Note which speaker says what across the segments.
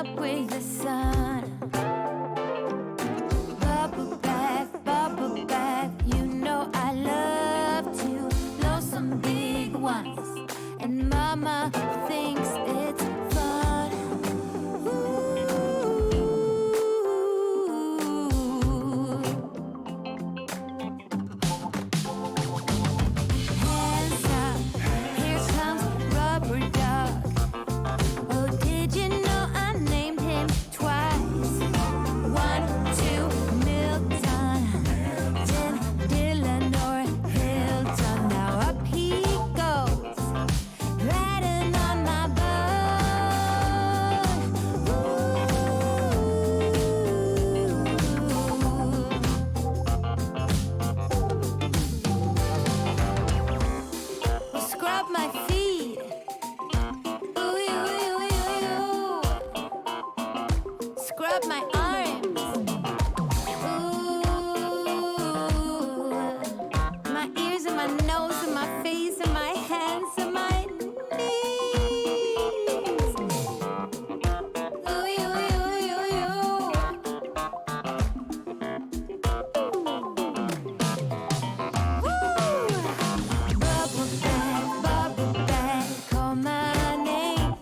Speaker 1: up with the sun. Bubble bath, you know I love to blow some big ones. And mama thinks it's fun. Hands up, here comes Rubber Duck. Oh, did you know I named him twice? 1, 2, Milton, then Dylan or Hilton. Now up he goes, riding on my boat. Well, scrub my feet. Ooh, ooh, ooh, ooh, ooh. Scrub my arms. Ooh, my ears and my nose and my face and my hands and my knees. Ooh, ooh, ooh, ooh, ooh. Woo! Bubble bath, call my name.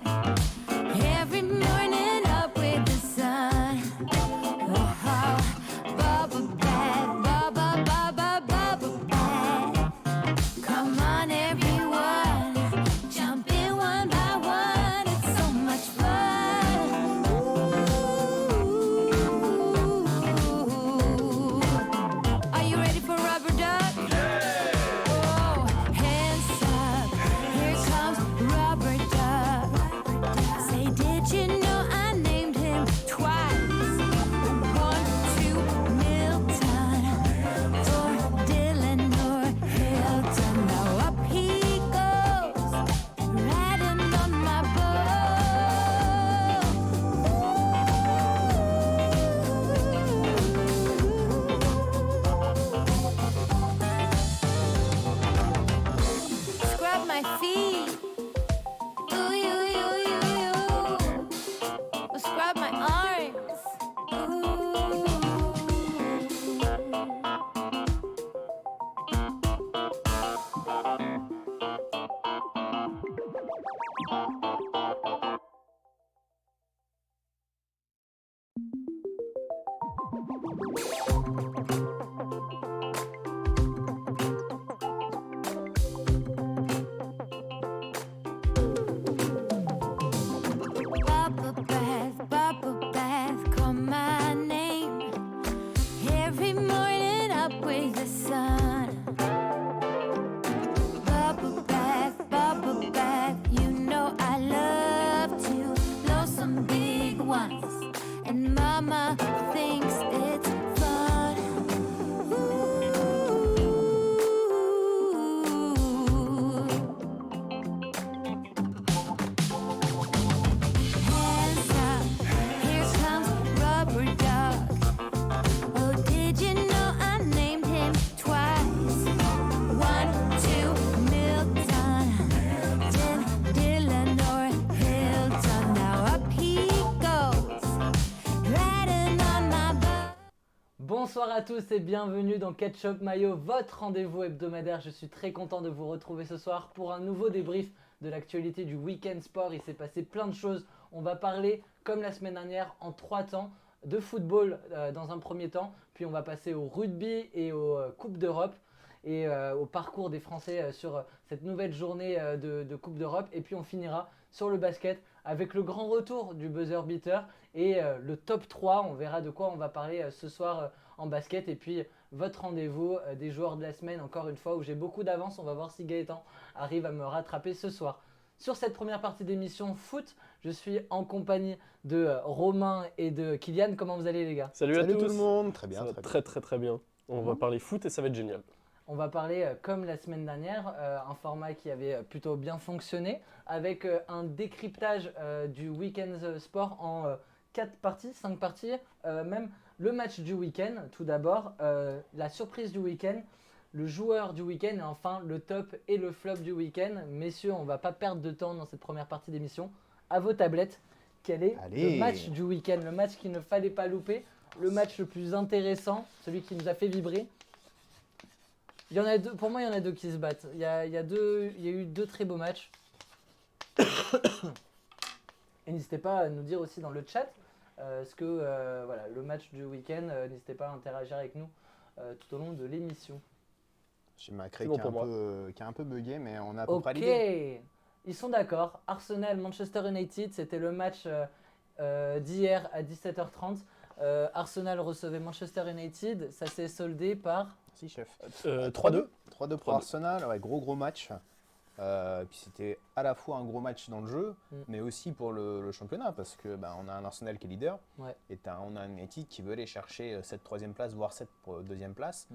Speaker 1: Every morning up with the sun. Oh, bubble bath, bubble bath. Come on, everyone, jump in one by one. It's so much fun. Ooh. Are you ready for Rubber Duck? Oh, hands up, here comes Rubber Duck. Say, did you know I named him twice? 1, 2, Milton, or Dylan or Hilton. Now up he goes, riding on my boat. Scrub my feet. Ooh, ooh, ooh, ooh, ooh. Well, scrub my arms. Ooh. Bubble bath, call my name. Every morning up with the sun. Bubble bath, you know I love to blow some big ones. And mama thinks it's fun. Hands up, here comes Rubber Duck. Oh, did you know I named him twice? 1, 2, Milton, then Dylan or Hilton. Now up he goes, riding on my boat.
Speaker 2: Bonsoir à tous et bienvenue dans Ketchup Mayo, votre rendez-vous hebdomadaire. Je suis très content de vous retrouver ce soir pour un nouveau débrief de l'actualité du week-end sport. Il s'est passé plein de choses. On va parler, comme la semaine dernière, en 3 temps, de football dans un premier temps, puis on va passer au rugby et aux Coupes d'Europe et au parcours des Français sur cette nouvelle journée de Coupe d'Europe. Et puis on finira sur le basket avec le grand retour du buzzer beater et le top 3. On verra de quoi on va parler ce soir en basket. Et puis votre rendez-vous des joueurs de la semaine, encore une fois, où j'ai beaucoup d'avance. On va voir si Gaëtan arrive à me rattraper ce soir. Sur cette première partie d'émission foot, je suis en compagnie de Romain et de Kylian. Comment vous allez les gars ?
Speaker 3: Salut à tous.
Speaker 4: tout le monde, très bien.
Speaker 3: Ça va
Speaker 4: très bien.
Speaker 3: très bien. On va parler foot et ça va être génial.
Speaker 2: On va parler, comme la semaine dernière, un format qui avait plutôt bien fonctionné, avec un décryptage du week-end sport en 4 parties, 5 parties, même le match du week-end, tout d'abord, la surprise du week-end, le joueur du week-end et enfin le top et le flop du week-end. Messieurs, on ne va pas perdre de temps dans cette première partie d'émission. À vos tablettes, Quel est
Speaker 4: Allez.
Speaker 2: le match du week-end, le match qu'il ne fallait pas louper, le match le plus intéressant, celui qui nous a fait vibrer? Il y en a deux, pour moi, il y en a deux qui se battent. Il y a eu deux très beaux matchs. Et n'hésitez pas à nous dire aussi dans le chat voilà, le match du week-end, n'hésitez pas à interagir avec nous tout au long de l'émission.
Speaker 4: J'ai ma craie
Speaker 3: C'est bon pour moi.
Speaker 4: qui a un peu bugué, mais on a à peu près
Speaker 2: Ok,
Speaker 4: l'idée.
Speaker 2: ils sont d'accord. Arsenal-Manchester United, c'était le match d'hier à 17h30. Arsenal recevait Manchester United, ça s'est soldé par...
Speaker 4: Si, chef.
Speaker 3: 3-2.
Speaker 4: 3-2 pour
Speaker 3: 3-2.
Speaker 4: Arsenal, ouais, gros match. Puis c'était à la fois un gros match dans le jeu, mais aussi pour le championnat, parce que on a un Arsenal qui est leader,
Speaker 2: Ouais.
Speaker 4: et on a un United qui veut aller chercher cette troisième place, voire cette deuxième place.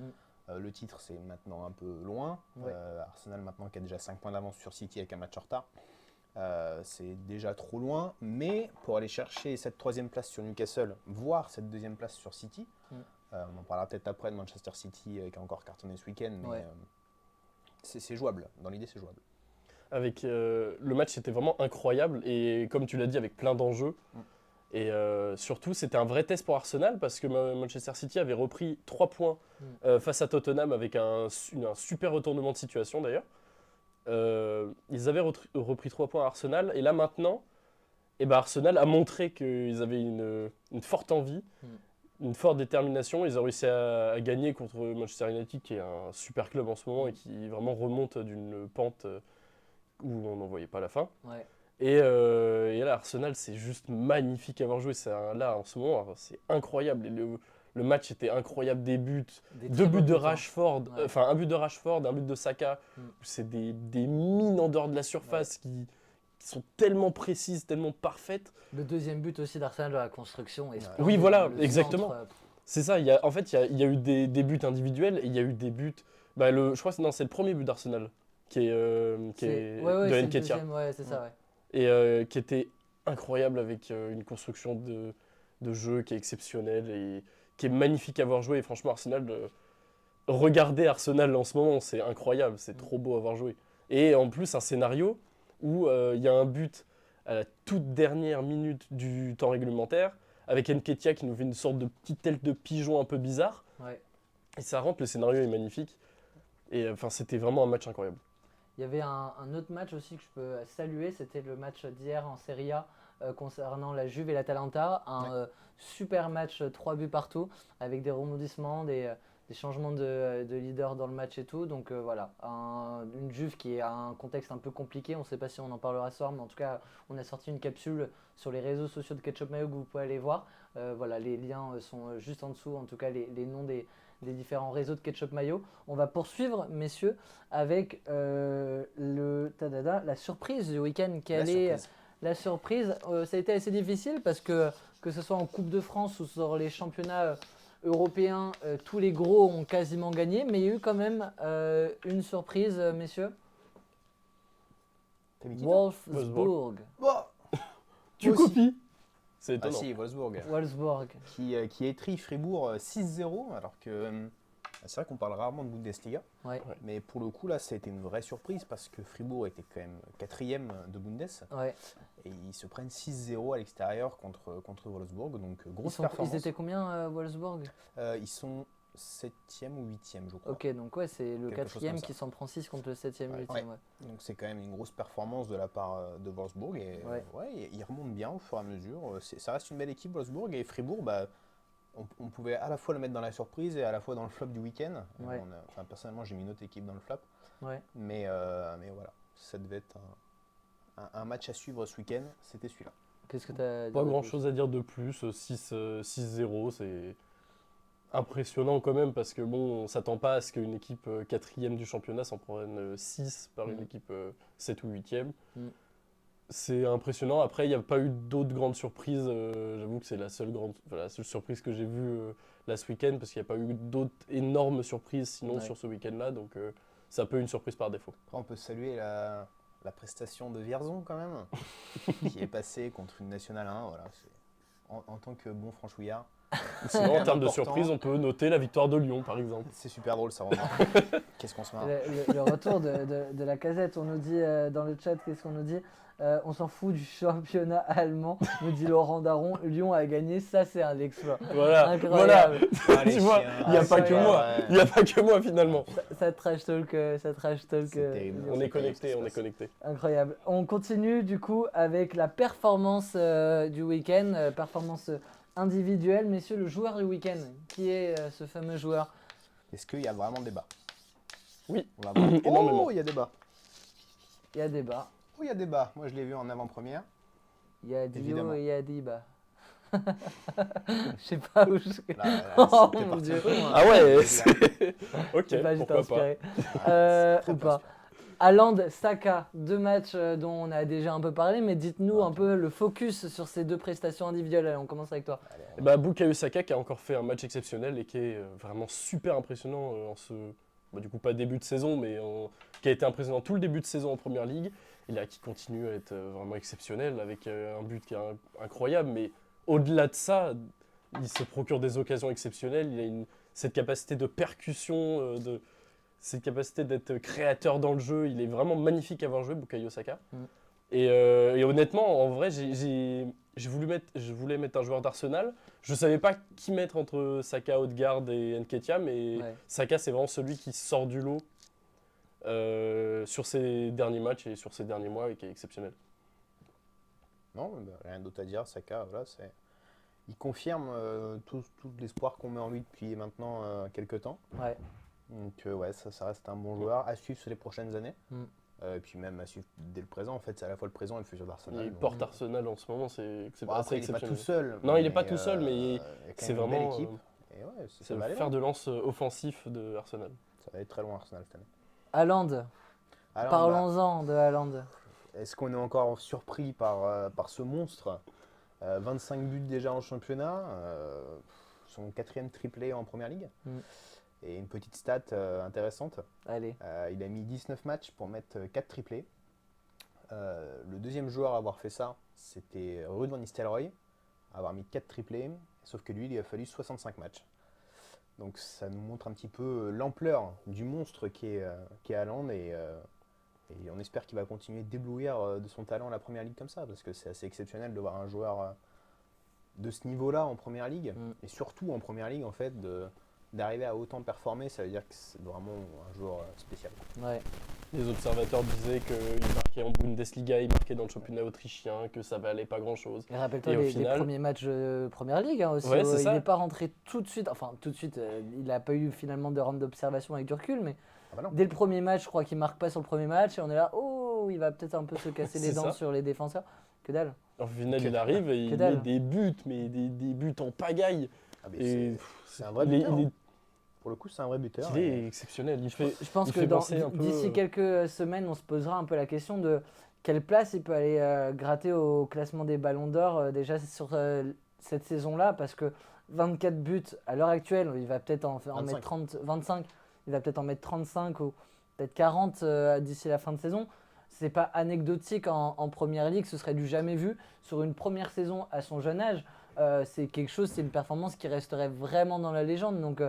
Speaker 4: Le titre, c'est maintenant un peu loin.
Speaker 2: Ouais.
Speaker 4: Arsenal, maintenant, qui a déjà 5 points d'avance sur City avec un match en retard. C'est déjà trop loin, mais pour aller chercher cette troisième place sur Newcastle, voire cette deuxième place sur City, on en parlera peut-être après de Manchester City qui a encore cartonné ce week-end, mais
Speaker 2: Ouais.
Speaker 4: c'est jouable. Dans l'idée, c'est jouable.
Speaker 3: Avec le match était vraiment incroyable et comme tu l'as dit avec plein d'enjeux et surtout c'était un vrai test pour Arsenal parce que Manchester City avait repris 3 points face à Tottenham avec un super retournement de situation d'ailleurs. Ils avaient repris 3 points à Arsenal et là maintenant Arsenal a montré qu'ils avaient une forte envie, une forte détermination. Ils ont réussi à gagner contre Manchester United qui est un super club en ce moment et qui vraiment remonte d'une pente où on n'en voyait pas la fin.
Speaker 2: Ouais.
Speaker 3: Et là, Arsenal, c'est juste magnifique à avoir joué. Là, en ce moment, c'est incroyable. Et le match était incroyable. Des buts,
Speaker 2: Des
Speaker 3: 2
Speaker 2: très
Speaker 3: buts
Speaker 2: beaux
Speaker 3: de
Speaker 2: hein.
Speaker 3: Rashford,
Speaker 2: Ouais.
Speaker 3: enfin un but de Rashford, un but de Saka. C'est des mines en dehors de la surface qui sont tellement précises, tellement parfaites.
Speaker 2: Le deuxième but aussi d'Arsenal dans la construction. Est
Speaker 3: Oui, voilà,
Speaker 2: le
Speaker 3: exactement.
Speaker 2: centre,
Speaker 3: C'est ça, il y a eu des buts individuels et il y a eu des buts. Je crois que c'est le premier but d'Arsenal qui est
Speaker 2: ouais,
Speaker 3: de
Speaker 2: c'est le
Speaker 3: Nketiah.
Speaker 2: deuxième, ouais, c'est ça, ouais.
Speaker 3: Et qui était incroyable avec une construction de jeu qui est exceptionnelle et qui est magnifique à voir jouer. Et franchement, regarder Arsenal en ce moment, c'est incroyable, c'est trop beau à voir jouer. Et en plus, un scénario où il y a un but à la toute dernière minute du temps réglementaire avec Nketiah qui nous fait une sorte de petite aile de pigeon un peu bizarre.
Speaker 2: Ouais.
Speaker 3: Et ça rentre, le scénario est magnifique. Et c'était vraiment un match incroyable.
Speaker 2: Il y avait un autre match aussi que je peux saluer, c'était le match d'hier en Serie A concernant la Juve et l'Atalanta. Un super match, 3 buts partout, avec des rebondissements, des changements de leader dans le match et tout. Donc voilà, une Juve qui a un contexte un peu compliqué. On ne sait pas si on en parlera ce soir, mais en tout cas, on a sorti une capsule sur les réseaux sociaux de Ketchup Mayo que vous pouvez aller voir. Voilà, les liens sont juste en dessous, en tout cas les noms des différents réseaux de Ketchup Mayo. On va poursuivre, messieurs, avec la surprise du week-end. Quelle est la surprise? Ça a été assez difficile parce que ce soit en Coupe de France ou sur les championnats européens, tous les gros ont quasiment gagné, mais il y a eu quand même une surprise, messieurs. Wolfsburg.
Speaker 3: Tu
Speaker 4: Moi aussi.
Speaker 3: copies. C'est
Speaker 4: Ah
Speaker 3: étonnant.
Speaker 4: si, Wolfsburg.
Speaker 2: Wolfsburg.
Speaker 4: Qui étrit Fribourg 6-0, alors que c'est vrai qu'on parle rarement de Bundesliga.
Speaker 2: Ouais.
Speaker 4: Mais pour le coup, là, ça a été une vraie surprise parce que Fribourg était quand même 4e de Bundes.
Speaker 2: Ouais.
Speaker 4: Et ils se prennent 6-0 à l'extérieur contre Wolfsburg. Donc, grosse
Speaker 2: Ils
Speaker 4: performance.
Speaker 2: étaient combien, Wolfsburg?
Speaker 4: Ils sont 7e ou 8e, je crois.
Speaker 2: Ok, donc ouais, c'est le
Speaker 4: Quelque chose
Speaker 2: 4e
Speaker 4: comme ça.
Speaker 2: qui s'en prend 6 contre le 7e,
Speaker 4: Ouais.
Speaker 2: 8e.
Speaker 4: Ouais.
Speaker 2: Ouais.
Speaker 4: Donc, c'est quand même une grosse performance de la part de Wolfsburg. Et ils remontent bien au fur et à mesure. Ça reste une belle équipe, Wolfsburg. Et Fribourg, on pouvait à la fois le mettre dans la surprise et à la fois dans le flop du week-end.
Speaker 2: Ouais.
Speaker 4: Personnellement, j'ai mis une autre équipe dans le flop.
Speaker 2: Ouais.
Speaker 4: Mais voilà, ça devait être un match à suivre ce week-end. C'était celui-là.
Speaker 2: Qu'est-ce que tu as
Speaker 3: Pas grand chose à dire de plus, 6-0, c'est impressionnant quand même parce que bon, on s'attend pas à ce qu'une équipe 4e du championnat s'en prenne 6 par une équipe 7 ou 8e. C'est impressionnant. Après, il n'y a pas eu d'autres grandes surprises. J'avoue que c'est la seule surprise que j'ai vue là ce week-end parce qu'il n'y a pas eu d'autres énormes surprises sinon sur ce week-end-là. Donc, c'est un peu une surprise par défaut.
Speaker 4: Après, on peut saluer la prestation de Vierzon quand même, qui est passé contre une nationale 1. Voilà, en tant que bon franchouillard,
Speaker 3: Sinon, en termes de
Speaker 4: Important.
Speaker 3: surprise, on peut noter la victoire de Lyon, par exemple.
Speaker 4: C'est super drôle ça, Romain. Qu'est-ce qu'on se marre.
Speaker 2: Le retour de la casette, on nous dit dans le chat, qu'est-ce qu'on nous dit? On s'en fout du championnat allemand, nous dit Laurent Daron. Lyon a gagné, ça c'est un exploit.
Speaker 3: Voilà,
Speaker 2: Incroyable.
Speaker 4: Ah, les
Speaker 3: tu vois,
Speaker 4: chiens,
Speaker 3: il n'y a pas que
Speaker 2: incroyable.
Speaker 3: moi.
Speaker 4: Ouais.
Speaker 3: Il n'y a pas que moi, finalement.
Speaker 2: Ça trash talk.
Speaker 4: C'est terrible.
Speaker 2: Lyon.
Speaker 3: On est
Speaker 4: c'est
Speaker 3: connecté,
Speaker 4: terrible,
Speaker 3: on est
Speaker 4: ce qui se
Speaker 3: connecté.
Speaker 2: Incroyable. On continue du coup avec la performance du week-end, performance individuelle. Messieurs, le joueur du week-end, qui est ce fameux joueur?
Speaker 4: Est-ce qu'il y a vraiment débat?
Speaker 3: Oui.
Speaker 4: On va voir.
Speaker 3: Énormément.
Speaker 4: Oh, il y a débat.
Speaker 2: Il y a débat.
Speaker 4: Oh, il y a débat. Moi, je l'ai vu en avant-première.
Speaker 2: Il y a Dio
Speaker 4: Évidemment.
Speaker 2: et il y a Diba. Je sais pas où je...
Speaker 4: Là, là,
Speaker 2: Oh,
Speaker 4: c'était
Speaker 2: mon
Speaker 4: parti
Speaker 2: Dieu.
Speaker 4: un peu loin.
Speaker 3: Ah ouais,
Speaker 4: Là,
Speaker 3: c'est- ok,
Speaker 2: Je sais pas, j'étais
Speaker 3: pourquoi pas.
Speaker 2: inspiré.
Speaker 4: très
Speaker 2: Ou pas. Haaland, Saka, deux matchs dont on a déjà un peu parlé, mais dites-nous un peu le focus sur ces deux prestations individuelles. Allez, on commence avec toi.
Speaker 4: Allez,
Speaker 3: Eh ben, Bukayo Saka qui a encore fait un match exceptionnel et qui est vraiment super impressionnant en ce, du coup pas début de saison, mais qui a été impressionnant tout le début de saison en Première Ligue, et là qui continue à être vraiment exceptionnel avec un but qui est incroyable, mais au-delà de ça, il se procure des occasions exceptionnelles, il a cette capacité de percussion, cette capacité d'être créateur dans le jeu, il est vraiment magnifique à voir jouer, Bukayo Saka.
Speaker 2: Mm.
Speaker 3: Et honnêtement, en vrai, je voulais mettre un joueur d'Arsenal. Je ne savais pas qui mettre entre Saka, Odegaard et Nketiah, mais
Speaker 2: Ouais.
Speaker 3: Saka, c'est vraiment celui qui sort du lot sur ses derniers matchs et sur ses derniers mois et qui est exceptionnel.
Speaker 4: Non, bah, rien d'autre à dire. Saka, voilà, il confirme tout l'espoir qu'on met en lui depuis maintenant quelques temps.
Speaker 2: Ouais.
Speaker 4: Donc ouais, ça reste un bon joueur à suivre sur les prochaines années.
Speaker 2: Mm.
Speaker 4: Et puis même à suivre dès le présent. En fait, c'est à la fois le présent et le futur d'Arsenal.
Speaker 3: Il
Speaker 4: donc-
Speaker 3: porte Arsenal en ce moment, c'est
Speaker 4: Bon,
Speaker 3: assez
Speaker 4: après, il n'est pas
Speaker 3: exceptionnel.
Speaker 4: tout seul.
Speaker 3: Non, il est pas
Speaker 4: mais,
Speaker 3: tout seul, mais
Speaker 4: il y a quand
Speaker 3: c'est
Speaker 4: même une belle
Speaker 3: vraiment,
Speaker 4: équipe. Et ouais,
Speaker 3: C'est
Speaker 4: ça
Speaker 3: le
Speaker 4: va aller
Speaker 3: fer
Speaker 4: loin.
Speaker 3: de lance offensif de Arsenal.
Speaker 4: Ça va être très loin Arsenal cette année.
Speaker 2: Haaland,
Speaker 4: Alors,
Speaker 2: parlons-en de Haaland.
Speaker 4: est-ce qu'on est encore surpris par ce monstre 25 buts déjà en championnat, son 4e triplé en Première Ligue.
Speaker 2: Mm.
Speaker 4: Et une petite stat intéressante,
Speaker 2: Allez.
Speaker 4: il a mis 19 matchs pour mettre 4 triplés. Le deuxième joueur à avoir fait ça, c'était Ruud van Nistelrooy, avoir mis 4 triplés, sauf que lui, il a fallu 65 matchs. Donc ça nous montre un petit peu l'ampleur du monstre qui est Haaland et on espère qu'il va continuer de déblouir de son talent à la Première Ligue comme ça, parce que c'est assez exceptionnel de voir un joueur de ce niveau-là en Première Ligue, et surtout en Première Ligue en fait, d'arriver à autant performer, ça veut dire que c'est vraiment un joueur spécial.
Speaker 2: Ouais.
Speaker 3: Les observateurs disaient qu'il marquait en Bundesliga, il marquait dans le championnat autrichien, que ça valait pas grand-chose.
Speaker 2: Et rappelle-toi
Speaker 3: Et au
Speaker 2: les
Speaker 3: final-
Speaker 2: premiers matchs de Première Ligue hein, aussi.
Speaker 3: Ouais, c'est
Speaker 2: il
Speaker 3: ça.
Speaker 2: n'est pas rentré tout de suite. Enfin, tout de suite, il n'a pas eu finalement de round d'observation avec du recul, mais
Speaker 4: Ah bah non.
Speaker 2: dès le premier match, je crois qu'il marque pas sur le premier match et on est là, oh, il va peut-être un peu se casser les
Speaker 3: C'est
Speaker 2: dents
Speaker 3: ça.
Speaker 2: sur les défenseurs. Que dalle.
Speaker 3: Au final,
Speaker 4: Que
Speaker 3: il arrive et
Speaker 2: que
Speaker 3: il
Speaker 2: dalle.
Speaker 3: met des buts, mais des buts en pagaille.
Speaker 4: Ah, mais
Speaker 3: Et
Speaker 4: c'est un vrai
Speaker 3: il est-
Speaker 4: buteur.
Speaker 3: il est-
Speaker 4: hein. Pour le coup, c'est un vrai buteur.
Speaker 3: il est
Speaker 4: et-
Speaker 3: exceptionnel. Il fait,
Speaker 2: Je pense
Speaker 3: il
Speaker 2: que
Speaker 3: fait penser un peu,
Speaker 2: d'ici quelques semaines, on se posera un peu la question de quelle place il peut aller gratter au classement des ballons d'or déjà sur cette saison-là, parce que 24 buts à l'heure actuelle, il va peut-être en
Speaker 4: 25.
Speaker 2: mettre 30, 25, il va peut-être en mettre 35 ou peut-être 40 d'ici la fin de saison. C'est pas anecdotique en Première Ligue, ce serait du jamais vu sur une première saison à son jeune âge. C'est quelque chose, c'est une performance qui resterait vraiment dans la légende. Donc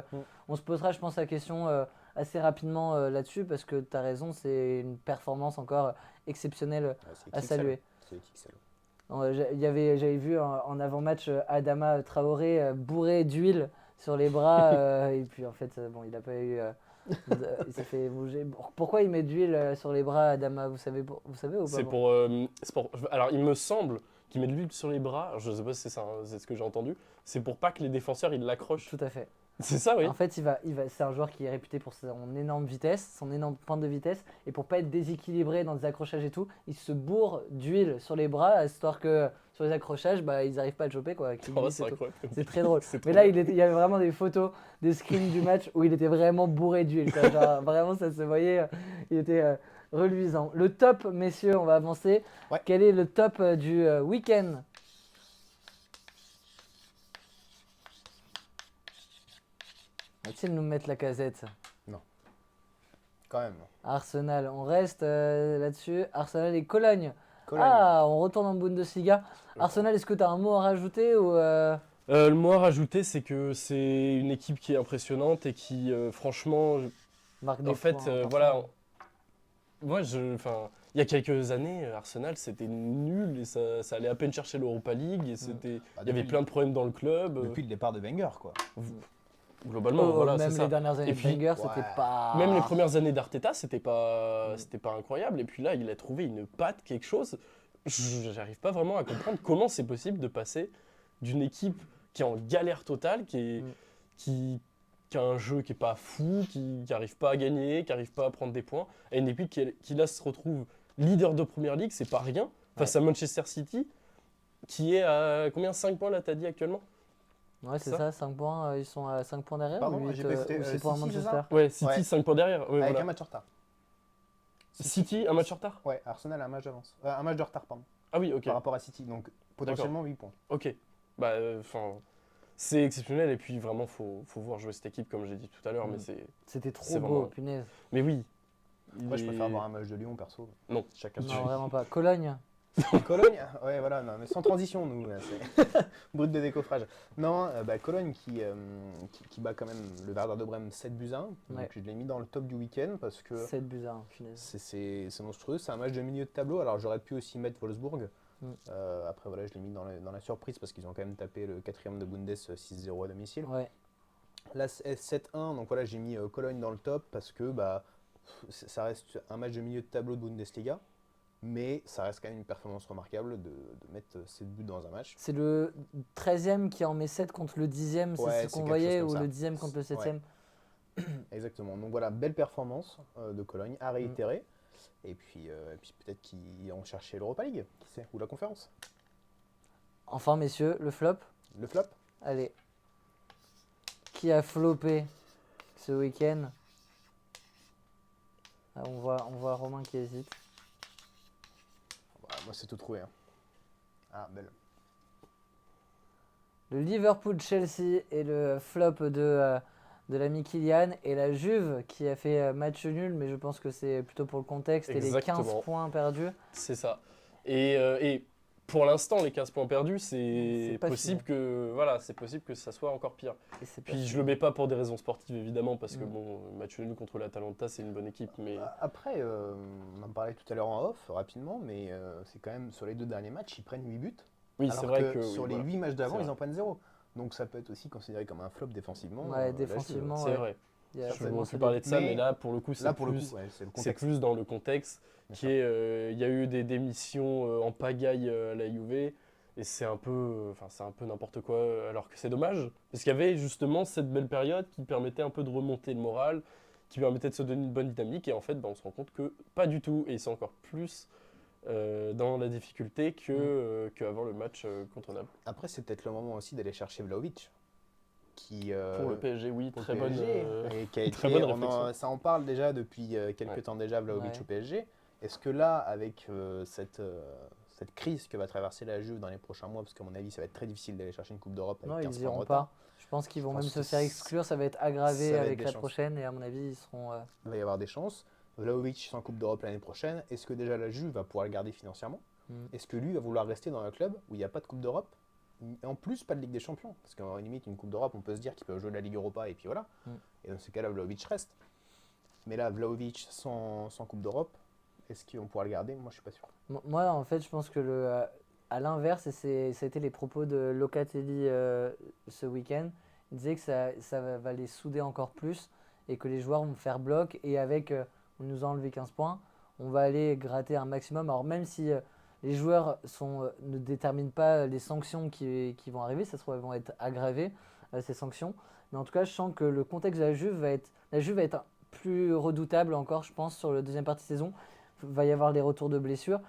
Speaker 2: on se posera, je pense, la question assez rapidement là-dessus parce que tu as raison, c'est une performance encore exceptionnelle
Speaker 4: Ouais, c'est
Speaker 2: à
Speaker 4: XXL.
Speaker 2: saluer.
Speaker 4: C'est XXL.
Speaker 2: J'avais vu en avant-match Adama Traoré bourré d'huile sur les bras et puis en fait, bon, il n'a pas eu. Il s'est fait bouger. Pourquoi il met de l'huile sur les bras, Adama? Vous savez ou pas?
Speaker 3: c'est pour. Alors, il me semble qu'il met de l'huile sur les bras. Alors, je sais pas si c'est ça, hein, c'est ce que j'ai entendu. C'est pour pas que les défenseurs ils l'accrochent.
Speaker 2: Tout à fait.
Speaker 3: C'est ça, oui.
Speaker 2: En fait, c'est un joueur qui est réputé pour son énorme vitesse, son énorme pointe de vitesse, et pour pas être déséquilibré dans des accrochages et tout, il se bourre d'huile sur les bras, histoire que sur les accrochages, bah, ils n'arrivent pas à le choper, quoi. qu'il
Speaker 3: Oh,
Speaker 2: glisse
Speaker 3: c'est
Speaker 2: et tout.
Speaker 3: incroyable.
Speaker 2: C'est très drôle.
Speaker 3: C'est
Speaker 2: Mais
Speaker 3: trop
Speaker 2: là, il y avait vraiment des photos, des screens du match où il était vraiment bourré d'huile, quoi. Genre, vraiment, ça se voyait, il était reluisant. Le top, messieurs, on va avancer.
Speaker 4: Ouais.
Speaker 2: Quel est le top du week-end? Va-t-il nous mettre la casette?
Speaker 4: Quand même.
Speaker 2: Arsenal, on reste là-dessus. Arsenal et Cologne.
Speaker 4: Cologne.
Speaker 2: Ah, on retourne en Bundesliga. Arsenal, est-ce que tu as un mot à rajouter ou
Speaker 3: Le mot à rajouter, c'est que c'est une équipe qui est impressionnante et qui, franchement,
Speaker 2: Marque des
Speaker 3: en fait,
Speaker 2: points importants.
Speaker 3: voilà, moi, il y a quelques années, Arsenal, c'était nul et ça allait à peine chercher l'Europa League et il y avait plein de problèmes dans le club.
Speaker 4: Depuis le départ de Wenger, quoi.
Speaker 3: Globalement, voilà, c'est
Speaker 2: Même
Speaker 3: ça.
Speaker 2: les dernières années
Speaker 3: Et
Speaker 2: de
Speaker 3: puis,
Speaker 2: Wenger,
Speaker 4: ouais.
Speaker 2: c'était pas.
Speaker 3: Même les premières années d'Arteta, c'était pas incroyable. Et puis là, il a trouvé une patte, quelque chose. J'arrive pas vraiment à comprendre comment c'est possible de passer d'une équipe qui est en galère totale, qui a un jeu qui est pas fou, qui n'arrive pas à gagner, qui n'arrive pas à prendre des points, à une équipe qui là se retrouve leader de Première Ligue, c'est pas rien, face à Manchester City, qui est à combien 5 points là, t'as dit actuellement?
Speaker 2: Ouais, c'est
Speaker 3: ça.
Speaker 2: ça, 5 points. Ils sont à 5 points derrière.
Speaker 4: Pardon,
Speaker 2: ou huit,
Speaker 4: j'ai pas écouté,
Speaker 2: ou c'est pour
Speaker 4: City, c'est
Speaker 2: Manchester.
Speaker 4: ça
Speaker 3: Ouais, City
Speaker 4: Ouais.
Speaker 3: 5 points derrière. Ouais,
Speaker 4: Avec
Speaker 3: voilà.
Speaker 4: un match en retard.
Speaker 3: City, un match en retard?
Speaker 4: Ouais, Arsenal a un match d'avance. Un match de retard, pardon,
Speaker 3: Ah oui, ok.
Speaker 4: par rapport à City. Donc potentiellement 8 points.
Speaker 3: Ok. Bah, c'est exceptionnel et puis vraiment, faut voir jouer cette équipe comme j'ai dit tout à l'heure, mais c'est.
Speaker 2: C'était trop
Speaker 3: C'est
Speaker 2: beau,
Speaker 3: vraiment-
Speaker 2: punaise.
Speaker 3: Mais oui.
Speaker 4: Moi, je préfère voir un match de Lyon, perso.
Speaker 3: Non.
Speaker 4: Chacun
Speaker 2: Non, vraiment pas. Cologne.
Speaker 4: Cologne, ouais, voilà, non, mais sans transition, nous, là, c'est brut de décoffrage. Non, Cologne qui bat quand même le Werder de Brême 7-1.
Speaker 2: Ouais.
Speaker 4: Donc je l'ai mis dans le top du week-end parce que
Speaker 2: 7 buts à 1, punaise.
Speaker 4: c'est monstrueux. C'est un match de milieu de tableau. Alors j'aurais pu aussi mettre Wolfsburg.
Speaker 2: Mm.
Speaker 4: Après, voilà, je l'ai mis dans la surprise parce qu'ils ont quand même tapé le 4e de Bundes 6-0 à domicile.
Speaker 2: Ouais.
Speaker 4: Là, c'est 7-1, donc voilà, j'ai mis Cologne dans le top parce que ça reste un match de milieu de tableau de Bundesliga. Mais ça reste quand même une performance remarquable de mettre 7 buts dans un match.
Speaker 2: C'est le 13e qui en met 7 contre le 10e, c'est
Speaker 4: Ouais,
Speaker 2: ce
Speaker 4: c'est
Speaker 2: qu'on
Speaker 4: quelque
Speaker 2: voyait,
Speaker 4: chose
Speaker 2: ou
Speaker 4: comme
Speaker 2: le
Speaker 4: ça.
Speaker 2: 10e contre le 7e.
Speaker 4: Exactement. Donc voilà, belle performance de Cologne à réitérer. Et puis peut-être qu'ils ont cherché l'Europa League, qui sait, ou la conférence.
Speaker 2: Enfin, messieurs, le flop.
Speaker 4: Le flop.
Speaker 2: Allez. Qui a floppé ce week-end? Ah, on voit Romain qui hésite.
Speaker 4: Moi, c'est tout trouvé. Hein. Ah, belle.
Speaker 2: Le Liverpool-Chelsea et le flop de l'ami Kylian, et la Juve qui a fait match nul, mais je pense que c'est plutôt pour le contexte, et les 15
Speaker 3: Exactement.
Speaker 2: points perdus.
Speaker 3: C'est ça. Et pour l'instant, les 15 points perdus,
Speaker 2: C'est
Speaker 3: c'est
Speaker 2: pas
Speaker 3: possible que ça soit encore pire.
Speaker 2: Et c'est pas
Speaker 3: Puis je
Speaker 2: fini.
Speaker 3: le mets pas pour des raisons sportives évidemment, parce que
Speaker 2: Mm.
Speaker 3: bon, match nul contre l'Atalanta, c'est une bonne équipe, mais
Speaker 4: Après, on en parlait tout à l'heure en off, rapidement, mais c'est quand même sur les 2 derniers matchs, ils prennent 8 buts.
Speaker 3: oui,
Speaker 4: alors
Speaker 3: c'est vrai que
Speaker 4: sur
Speaker 3: oui,
Speaker 4: les
Speaker 3: voilà.
Speaker 4: 8 matchs d'avant,
Speaker 3: C'est
Speaker 4: ils
Speaker 3: vrai.
Speaker 4: en prennent 0. Donc ça peut être aussi considéré comme un flop défensivement.
Speaker 2: Ouais,
Speaker 4: la
Speaker 2: défensivement,
Speaker 4: Juve.
Speaker 3: C'est
Speaker 2: ouais.
Speaker 3: vrai.
Speaker 2: Il y a
Speaker 3: Je
Speaker 2: vraiment
Speaker 3: m'en
Speaker 2: ça
Speaker 3: suis
Speaker 2: des-
Speaker 3: parlé de ça,
Speaker 4: Mais
Speaker 3: mais là pour le coup,
Speaker 4: Là, pour le
Speaker 3: plus,
Speaker 4: coup, ouais, c'est le
Speaker 3: c'est
Speaker 4: contexte.
Speaker 3: plus dans le contexte
Speaker 4: Bien
Speaker 3: qui
Speaker 4: sûr.
Speaker 3: est, il y a eu des démissions en pagaille à la Juve. Et c'est un peu n'importe quoi, alors que c'est dommage. Parce qu'il y avait justement cette belle période qui permettait un peu de remonter le moral, qui permettait de se donner une bonne dynamique. Et en fait, on se rend compte que pas du tout. Et c'est encore plus dans la difficulté qu'avant le match contre Naples.
Speaker 4: Après, c'est peut-être le moment aussi d'aller chercher Vlahovic. Qui,
Speaker 3: Pour le PSG, oui,
Speaker 4: pour
Speaker 3: très
Speaker 4: le
Speaker 3: bonne.
Speaker 4: PSG, et qui a
Speaker 3: très
Speaker 4: été-
Speaker 3: bonne
Speaker 4: on en-
Speaker 3: réflexion.
Speaker 4: ça en parle déjà depuis quelques
Speaker 3: Ouais.
Speaker 4: temps déjà, Vlahovic
Speaker 2: Ouais.
Speaker 4: au PSG. Est-ce que là, avec cette crise que va traverser la Juve dans les prochains mois, parce qu'à mon avis, ça va être très difficile d'aller chercher une Coupe d'Europe avec
Speaker 2: Non,
Speaker 4: 15
Speaker 2: ils
Speaker 4: points de
Speaker 2: iront
Speaker 4: retard.
Speaker 2: pas. Je pense qu'ils vont
Speaker 4: Je
Speaker 2: même
Speaker 4: pense
Speaker 2: se
Speaker 4: que
Speaker 2: faire exclure, ça va être aggravé
Speaker 4: ça va être
Speaker 2: avec
Speaker 4: des
Speaker 2: la
Speaker 4: chances.
Speaker 2: prochaine, et à mon avis, ils seront.
Speaker 4: Il va y avoir des chances. Vlahovic sans Coupe d'Europe l'année prochaine. Est-ce que déjà la Juve va pouvoir le garder financièrement? Est-ce que lui va vouloir rester dans un club où il n'y a pas de Coupe d'Europe? Et en plus, pas de Ligue des Champions. Parce qu'en limite, une Coupe d'Europe, on peut se dire qu'il peut jouer la Ligue Europa et puis voilà. Et dans ce cas-là, Vlahovic reste. Mais là, Vlahovic sans Coupe d'Europe, est-ce qu'ils vont pouvoir le garder? Moi, je suis pas sûr.
Speaker 2: Moi, en fait, je pense que à l'inverse, et ça a été les propos de Locatelli ce week-end, il disait que ça va les souder encore plus et que les joueurs vont faire bloc, et avec, on nous a enlevé 15 points, on va aller gratter un maximum. Alors même si les joueurs ne déterminent pas les sanctions qui vont arriver, ça se trouve, elles vont être aggravées, ces sanctions. Mais en tout cas, je sens que le contexte de la Juve va être plus redoutable encore, je pense, sur la deuxième partie de saison. Il va y avoir des retours de blessures.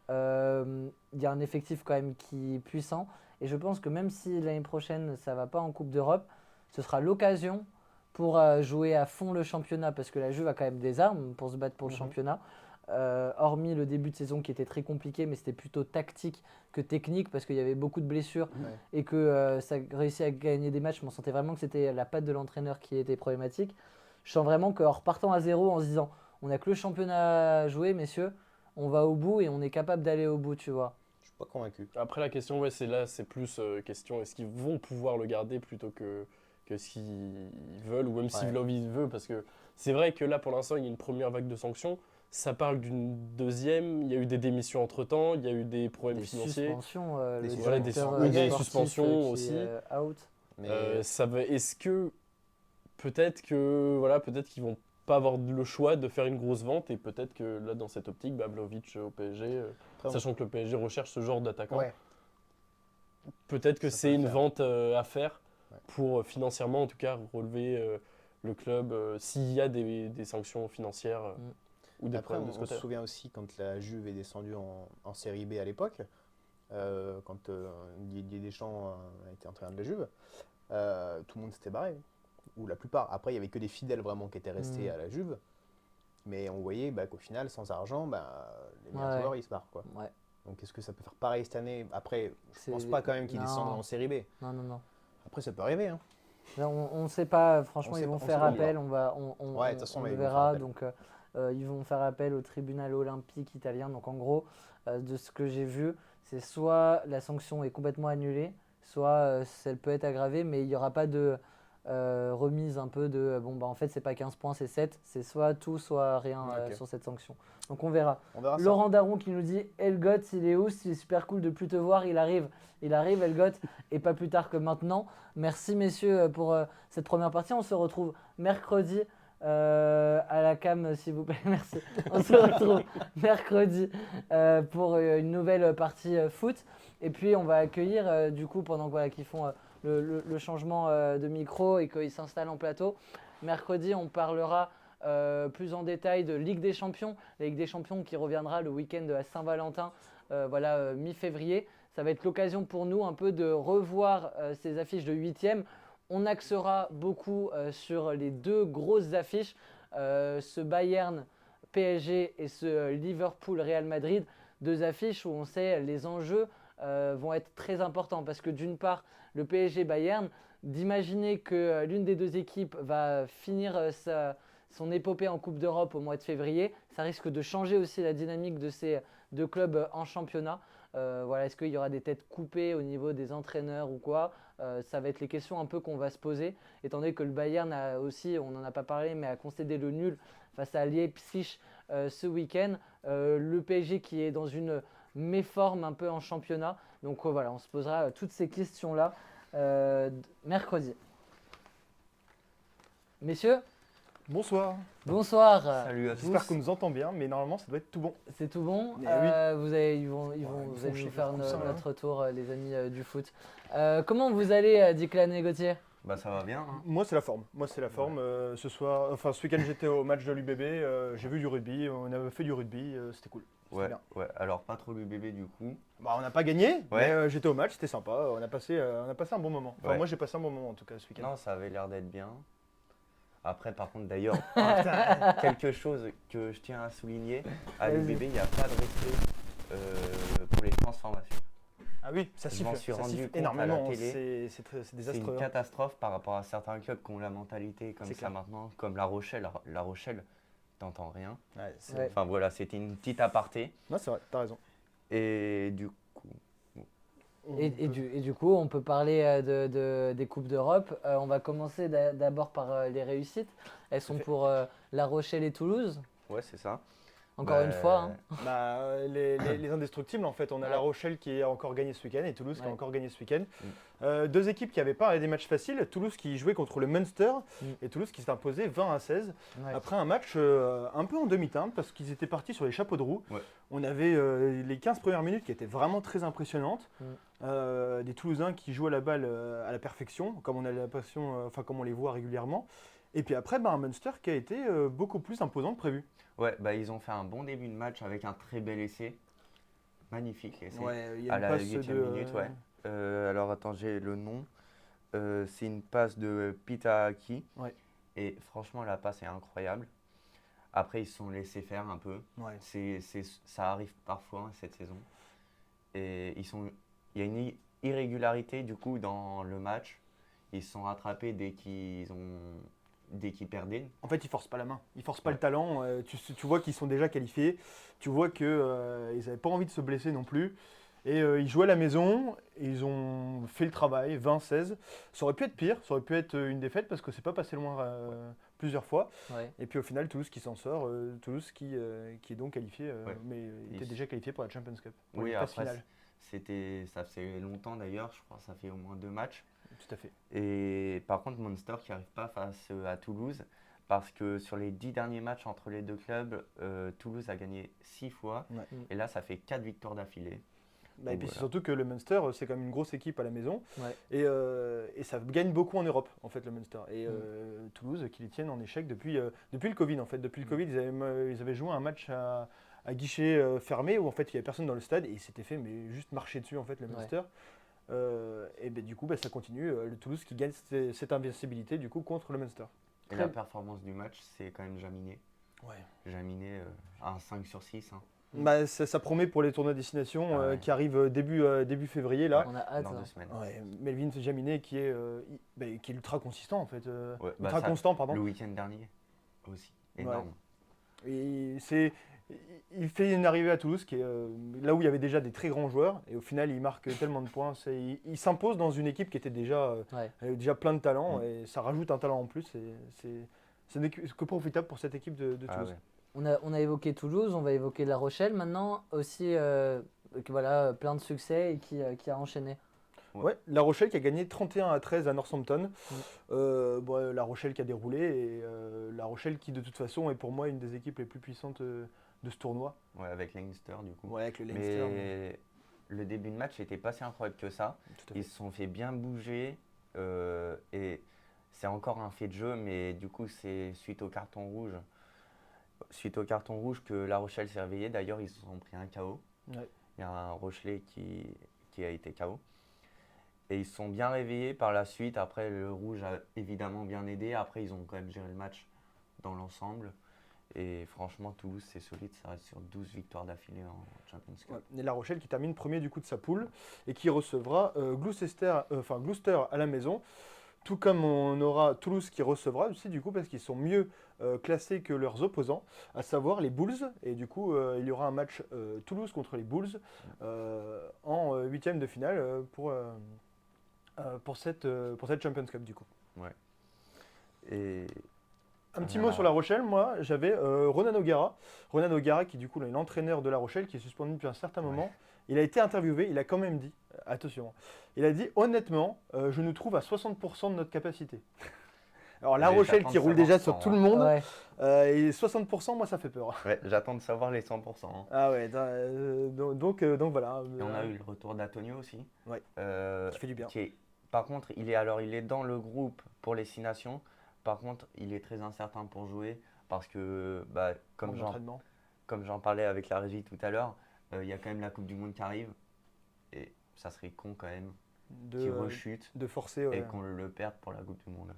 Speaker 2: Il y a un effectif quand même qui est puissant. Et je pense que même si l'année prochaine, ça ne va pas en Coupe d'Europe, ce sera l'occasion pour jouer à fond le championnat, parce que la Juve a quand même des armes pour se battre pour le championnat. Hormis le début de saison qui était très compliqué, mais c'était plutôt tactique que technique, parce qu'il y avait beaucoup de blessures et que ça réussit à gagner des matchs. Mais on sentait vraiment que c'était la patte de l'entraîneur qui était problématique. Je sens vraiment qu'en repartant à zéro, en se disant on n'a que le championnat à jouer, messieurs, on va au bout et on est capable d'aller au bout, tu vois.
Speaker 4: Je pas convaincu.
Speaker 3: Après, la question, ouais, c'est plus question est-ce qu'ils vont pouvoir le garder plutôt que s'ils veulent, ou même si
Speaker 4: Ouais.
Speaker 3: Vlahovic veut, parce que c'est vrai que là, pour l'instant, il y a une première vague de sanctions. Ça parle d'une deuxième. Il y a eu des démissions entre-temps, il y a eu des problèmes
Speaker 2: Des
Speaker 3: financiers.
Speaker 2: suspensions,
Speaker 4: Des
Speaker 2: le
Speaker 4: suspensions.
Speaker 3: Voilà,
Speaker 2: directeur
Speaker 3: oui, des
Speaker 2: sportif,
Speaker 3: suspensions
Speaker 2: qui
Speaker 3: aussi.
Speaker 2: est out.
Speaker 4: Mais
Speaker 3: Est-ce que peut-être qu'ils vont pas avoir le choix de faire une grosse vente, et peut-être que là, dans cette optique, Vlahovic au PSG,
Speaker 4: après,
Speaker 3: sachant que le PSG recherche ce genre d'attaquant,
Speaker 4: ouais.
Speaker 3: peut-être que
Speaker 4: Ça peut
Speaker 3: c'est
Speaker 4: le
Speaker 3: une
Speaker 4: faire.
Speaker 3: vente à faire
Speaker 4: Ouais.
Speaker 3: pour financièrement, en tout cas, relever le club s'il y a des sanctions financières ou des
Speaker 4: Après,
Speaker 3: problèmes de ce
Speaker 4: on se
Speaker 3: côté.
Speaker 4: souvient aussi quand la Juve est descendue en Série B à l'époque, quand Didier Deschamps a été entraîneur de la Juve, tout le monde s'était barré, ou la plupart. Après, il n'y avait que des fidèles vraiment qui étaient restés à la Juve, mais on voyait qu'au final, sans argent, les meilleurs
Speaker 2: Ouais.
Speaker 4: joueurs, ils se barrent, quoi.
Speaker 2: Ouais.
Speaker 4: Donc, est-ce que ça peut faire pareil cette année? Après, je
Speaker 2: C'est-
Speaker 4: pense pas quand même qu'ils
Speaker 2: Non.
Speaker 4: descendront en Série B.
Speaker 2: Non.
Speaker 4: Après, ça peut arriver, hein.
Speaker 2: Là, on ne sait pas, franchement,
Speaker 4: On
Speaker 2: ils
Speaker 4: sait
Speaker 2: vont
Speaker 4: pas, on
Speaker 2: faire
Speaker 4: sait pas
Speaker 2: appel, on
Speaker 4: Ouais, de toute façon,
Speaker 2: on
Speaker 4: ils
Speaker 2: le
Speaker 4: vont faire
Speaker 2: verra.
Speaker 4: appel.
Speaker 2: Donc, ils vont faire appel au tribunal olympique italien. Donc, en gros, de ce que j'ai vu, c'est soit la sanction est complètement annulée, soit elle peut être aggravée, mais il n'y aura pas de remise un peu de en fait, c'est pas 15 points, c'est 7. C'est soit tout, soit rien
Speaker 4: Ok.
Speaker 2: sur cette sanction. Donc, on verra.
Speaker 4: On verra ça.
Speaker 2: Laurent Daron qui nous dit Elgot, il est où? C'est super cool de plus te voir. Il arrive, Elgot, et pas plus tard que maintenant. Merci messieurs pour cette première partie. On se retrouve mercredi à la cam, s'il vous plaît. Merci. On se retrouve mercredi pour une nouvelle partie foot. Et puis on va accueillir du coup pendant qu'ils font le changement de micro et qu'ils s'installent en plateau. Mercredi, on parlera plus en détail de Ligue des Champions. La Ligue des Champions qui reviendra le week-end à Saint-Valentin, mi-février. Ça va être l'occasion pour nous un peu de revoir ces affiches de 8e. On axera beaucoup sur les deux grosses affiches, ce Bayern PSG et ce Liverpool Real Madrid. Deux affiches où on sait les enjeux vont être très importants parce que d'une part, le PSG Bayern, d'imaginer que l'une des deux équipes va finir son épopée en Coupe d'Europe au mois de février, ça risque de changer aussi la dynamique de ces deux clubs en championnat. Est-ce qu'il y aura des têtes coupées au niveau des entraîneurs ou quoi? Ça va être les questions un peu qu'on va se poser, étant donné que le Bayern a aussi, on n'en a pas parlé, mais a concédé le nul face à Leipzig ce week-end. Le PSG qui est dans une méforme un peu en championnat. Donc on se posera toutes ces questions-là mercredi. Messieurs,
Speaker 5: Bonsoir.
Speaker 2: bonsoir.
Speaker 6: Salut à tous.
Speaker 5: J'espère qu'on nous entend bien, mais normalement ça doit être tout bon.
Speaker 2: C'est tout bon.
Speaker 5: Eh oui.
Speaker 2: Ils vont
Speaker 5: ils
Speaker 2: vous
Speaker 5: font
Speaker 2: allez
Speaker 5: chier
Speaker 2: nous faire
Speaker 5: comme ça, hein.
Speaker 2: notre tour, les amis du foot. Comment vous allez, Declan et Gauthier?
Speaker 6: Bah ça va bien. Hein.
Speaker 5: Moi c'est la forme. Ce week-end j'étais au match de l'UBB, j'ai vu du rugby, on avait fait du rugby, c'était cool. C'était
Speaker 6: Ouais,
Speaker 5: bien.
Speaker 6: ouais. Alors pas trop le bébé du coup.
Speaker 5: On n'a pas gagné,
Speaker 6: Ouais.
Speaker 5: mais j'étais au match, c'était sympa, on a passé un bon moment. Enfin
Speaker 6: Ouais.
Speaker 5: moi j'ai passé un bon moment en tout cas ce week-end.
Speaker 6: Non, ça avait l'air d'être bien. Après, par contre, d'ailleurs,
Speaker 5: Putain.
Speaker 6: quelque chose que je tiens à souligner, à
Speaker 2: Vas-y.
Speaker 6: l'UBB, il n'y a pas de respect pour les transformations.
Speaker 5: Ah oui, ça
Speaker 6: Je
Speaker 5: siffle,
Speaker 6: m'en suis
Speaker 5: ça
Speaker 6: rendu
Speaker 5: siffle
Speaker 6: compte à
Speaker 5: énormément,
Speaker 6: la télé.
Speaker 5: c'est
Speaker 6: C'est
Speaker 5: désastreux.
Speaker 6: une
Speaker 5: hein.
Speaker 6: catastrophe par rapport à certains clubs qui ont la mentalité comme
Speaker 5: C'est
Speaker 6: ça
Speaker 5: clair.
Speaker 6: maintenant, comme La Rochelle. La Rochelle, t'entends rien.
Speaker 5: Ouais, c'est-
Speaker 2: Ouais.
Speaker 6: Enfin voilà, c'était une petite aparté.
Speaker 5: Non c'est vrai, t'as raison.
Speaker 6: Et du coup,
Speaker 2: Et du coup, on peut parler des Coupes d'Europe. On va commencer d'abord par les réussites. Elles sont
Speaker 5: fait.
Speaker 2: pour La Rochelle et Toulouse,
Speaker 6: ouais, c'est ça.
Speaker 2: encore
Speaker 6: Bah,
Speaker 2: une fois. Hein.
Speaker 5: Les indestructibles, en fait, on a
Speaker 2: Ouais.
Speaker 5: La Rochelle qui a encore gagné ce week-end et Toulouse qui a
Speaker 2: Ouais.
Speaker 5: encore gagné ce week-end. Deux équipes qui n'avaient pas des matchs faciles. Toulouse qui jouait contre le Munster et Toulouse qui s'est imposé 20-16
Speaker 2: Ouais.
Speaker 5: après un match un peu en demi-teinte parce qu'ils étaient partis sur les chapeaux de roue.
Speaker 6: Ouais.
Speaker 5: On avait les 15 premières minutes qui étaient vraiment très impressionnantes. Des Toulousains qui jouent à la balle à la perfection, comme on a l'impression, comme on les voit régulièrement. Et puis après, un Munster qui a été beaucoup plus imposant que prévu.
Speaker 6: Ouais, bah ils ont fait un bon début de match avec un très bel essai. Magnifique essai.
Speaker 5: Il y
Speaker 6: À
Speaker 5: une
Speaker 6: la
Speaker 5: passe
Speaker 6: 8e minute, ouais. Alors attends, j'ai le nom. C'est une passe de Pitaaki.
Speaker 5: Ouais.
Speaker 6: Et franchement, la passe est incroyable. Après, ils se sont laissés faire un peu.
Speaker 5: Ouais.
Speaker 6: Ça arrive parfois cette saison. Et il y a une irrégularité du coup dans le match. Ils se sont rattrapés dès qu'ils perdaient.
Speaker 5: En fait, ils forcent pas la main, ils forcent pas
Speaker 6: Ouais.
Speaker 5: le talent. Tu vois qu'ils sont déjà qualifiés. Tu vois qu'ils n'avaient pas envie de se blesser non plus. Et ils jouaient à la maison, et ils ont fait le travail, 20-16. Ça aurait pu être pire, ça aurait pu être une défaite parce que c'est pas passé loin plusieurs fois.
Speaker 2: Ouais.
Speaker 5: Et puis au final, Toulouse qui s'en sort, Toulouse qui est donc qualifié,
Speaker 6: Ouais.
Speaker 5: mais était
Speaker 6: Ils-
Speaker 5: déjà qualifié pour la Champions Cup. Pour
Speaker 6: Oui,
Speaker 5: les phases
Speaker 6: après,
Speaker 5: finales.
Speaker 6: ça fait longtemps d'ailleurs, je crois que ça fait au moins 2 matchs.
Speaker 5: Tout à fait.
Speaker 6: Et par contre, Munster qui n'arrive pas face à Toulouse, parce que sur les 10 derniers matchs entre les deux clubs, Toulouse a gagné 6 fois.
Speaker 5: Ouais.
Speaker 6: Et là, ça fait 4 victoires d'affilée.
Speaker 5: Bah, et puis c'est
Speaker 6: Voilà.
Speaker 5: surtout que le Munster, c'est quand même une grosse équipe à la maison.
Speaker 2: Ouais.
Speaker 5: Et ça gagne beaucoup en Europe, en fait, le Munster. Et Toulouse, qui les tiennent en échec depuis le Covid, en fait. Depuis le Covid, ils avaient joué un match à guichet fermé où, en fait, il n'y avait personne dans le stade et ils s'étaient fait mais, juste marcher dessus, en fait, le
Speaker 2: Ouais.
Speaker 5: Munster. Et ben, du coup, ça continue. Le Toulouse qui gagne cette invincibilité, du coup, contre le Munster.
Speaker 6: Et la performance du match, c'est quand même Jaminet.
Speaker 5: Ouais.
Speaker 6: Jaminet, un 5 sur 6. Hein,
Speaker 5: Bah, ça promet pour les tournois à destination
Speaker 6: Ah ouais.
Speaker 5: qui arrivent début février, là.
Speaker 2: On a hâte.
Speaker 6: dans
Speaker 2: hein.
Speaker 6: 2 semaines.
Speaker 5: Ouais, Melvin Jaminet qui est ultra consistant, en fait.
Speaker 6: Ouais, bah,
Speaker 5: Ultra
Speaker 6: ça,
Speaker 5: constant, pardon.
Speaker 6: Le week-end dernier aussi. Énorme.
Speaker 5: Et il fait une arrivée à Toulouse qui est là où il y avait déjà des très grands joueurs et au final il marque tellement de points. Il s'impose dans une équipe qui était déjà,
Speaker 2: Ouais.
Speaker 5: avait déjà plein de talents
Speaker 6: Mm.
Speaker 5: et ça rajoute un talent en plus. C'est que profitable pour cette équipe de
Speaker 6: Ah
Speaker 5: Toulouse.
Speaker 6: ouais.
Speaker 2: On a évoqué Toulouse, on va évoquer La Rochelle maintenant aussi. Que voilà, plein de succès et qui a enchaîné.
Speaker 5: Ouais, La Rochelle qui a gagné 31-13 à Northampton. Bon, La Rochelle qui a déroulé et La Rochelle qui de toute façon est pour moi une des équipes les plus puissantes de ce tournoi.
Speaker 6: Ouais, avec Leinster du coup.
Speaker 5: Ouais, avec le Leinster.
Speaker 6: Mais le début de match n'était pas si incroyable que ça.
Speaker 5: Tout à fait.
Speaker 6: Ils se sont fait bien bouger et c'est encore un fait de jeu, mais du coup c'est suite au carton rouge. Suite au carton rouge que La Rochelle s'est réveillée. D'ailleurs, ils se sont pris un KO.
Speaker 5: Ouais.
Speaker 6: Il y a un Rochelet qui a été KO. Et ils se sont bien réveillés par la suite. Après, le rouge a évidemment bien aidé. Après, ils ont quand même géré le match dans l'ensemble. Et franchement, Toulouse, c'est solide. Ça reste sur 12 victoires d'affilée en Champions Cup.
Speaker 5: Ouais. Et La Rochelle qui termine premier du coup de sa poule et qui recevra Gloucester à la maison. Tout comme on aura Toulouse qui recevra aussi du coup parce qu'ils sont mieux classés que leurs opposants, à savoir les Bulls. Et du coup, il y aura un match Toulouse contre les Bulls en huitième de finale pour cette Champions Cup du coup.
Speaker 6: Et
Speaker 5: Un petit
Speaker 6: On
Speaker 5: mot
Speaker 6: a-
Speaker 5: sur La Rochelle, moi j'avais Ronan O'Gara. Ronan O'Gara qui du coup est l'entraîneur de La Rochelle qui est suspendu depuis un certain
Speaker 6: Ouais.
Speaker 5: moment. Il a été interviewé, il a quand même dit, attention, il a dit honnêtement, je nous trouve à 60% de notre capacité. Alors La
Speaker 6: Mais
Speaker 5: Rochelle
Speaker 6: j'attends
Speaker 5: qui
Speaker 6: de
Speaker 5: roule
Speaker 6: savoir
Speaker 5: déjà
Speaker 6: ça,
Speaker 5: sur tout
Speaker 6: hein.
Speaker 5: le monde,
Speaker 2: Ouais.
Speaker 5: et 60% moi ça fait peur.
Speaker 6: ouais, j'attends de savoir les 100%. Hein.
Speaker 5: Ah ouais, donc voilà.
Speaker 6: Et on a eu le retour d'Antonio aussi.
Speaker 5: Ouais. Qui fait du bien.
Speaker 6: Par contre, il est dans le groupe pour les 6 nations. Par contre, il est très incertain pour jouer parce que,
Speaker 5: En entraînement.
Speaker 6: comme j'en parlais avec la régie tout à l'heure, il y a quand même la Coupe du Monde qui arrive. Et ça serait con quand même qu'il rechute
Speaker 5: de forcer. Ouais.
Speaker 6: et qu'on le perde pour la Coupe du Monde.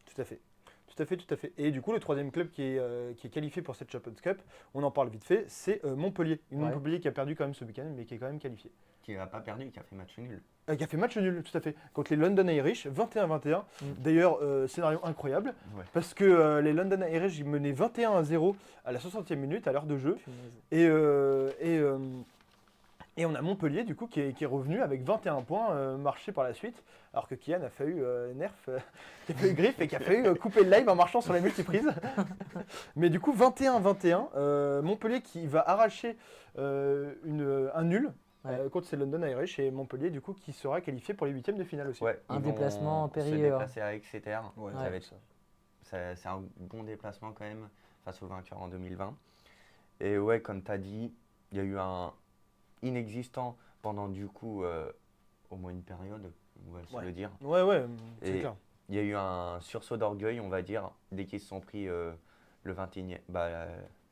Speaker 5: Tout à fait. Tout à fait, tout à fait. Et du coup, le troisième club qui est qualifié pour cette Champions Cup, on en parle vite fait, c'est Montpellier.
Speaker 2: Ouais.
Speaker 5: Montpellier qui a perdu quand même ce week-end, mais qui est quand même qualifié.
Speaker 6: Qui n'a pas perdu, qui a fait match nul.
Speaker 5: Qui a fait match nul, tout à fait, contre les London Irish, 21-21. D'ailleurs, scénario incroyable,
Speaker 6: Ouais.
Speaker 5: parce que les London Irish ils menaient 21-0 à la 60e minute, à l'heure de jeu.
Speaker 2: Punaise.
Speaker 5: Et on a Montpellier, du coup, qui est revenu avec 21 points marché par la suite, alors que Kian a failli qui a failli griffe et qui a failli couper le live en marchant sur les multiprises. Mais du coup, 21-21, Montpellier qui va arracher un nul contre ces London Irish et Montpellier, du coup, qui sera qualifié pour les huitièmes de finale aussi.
Speaker 6: Ouais,
Speaker 2: Un
Speaker 6: ils vont
Speaker 2: déplacement
Speaker 6: se
Speaker 2: périlleux,
Speaker 6: déplacer à Exeter.
Speaker 5: Ouais,
Speaker 6: Ça va
Speaker 2: ouais.
Speaker 6: être- c'est un bon déplacement quand même face au vainqueur en 2020. Et ouais, comme tu as dit, il y a eu un inexistant pendant du coup au moins une période, on va se
Speaker 5: Ouais.
Speaker 6: le dire.
Speaker 5: Ouais, c'est
Speaker 6: Et
Speaker 5: clair.
Speaker 6: il y a eu un sursaut d'orgueil, on va dire, dès qu'ils se sont pris le 21e,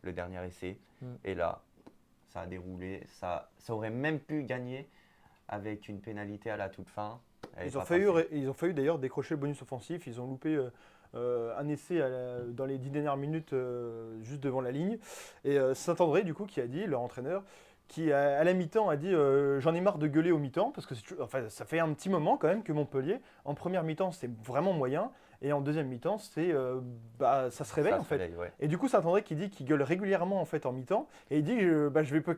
Speaker 6: le dernier essai. Et là, ça a déroulé. Ça aurait même pu gagner avec une pénalité à la toute fin. Elle est
Speaker 5: Ils ont
Speaker 6: pas
Speaker 5: failli,
Speaker 6: passée.
Speaker 5: ils ont failli d'ailleurs décrocher le bonus offensif. Ils ont loupé un essai dans les 10 dernières minutes juste devant la ligne. Et Saint-André, du coup, qui a dit, leur entraîneur, qui à la mi-temps a dit j'en ai marre de gueuler au mi-temps, parce que ça fait un petit moment quand même que Montpellier, en première mi-temps, c'est vraiment moyen, et en deuxième mi-temps, ça se réveille
Speaker 6: Ça
Speaker 5: en
Speaker 6: se
Speaker 5: fait.
Speaker 6: réveille, ouais.
Speaker 5: Et du coup, Saint-André qui dit qu'il gueule régulièrement en fait en mi-temps, et il dit je vais pas,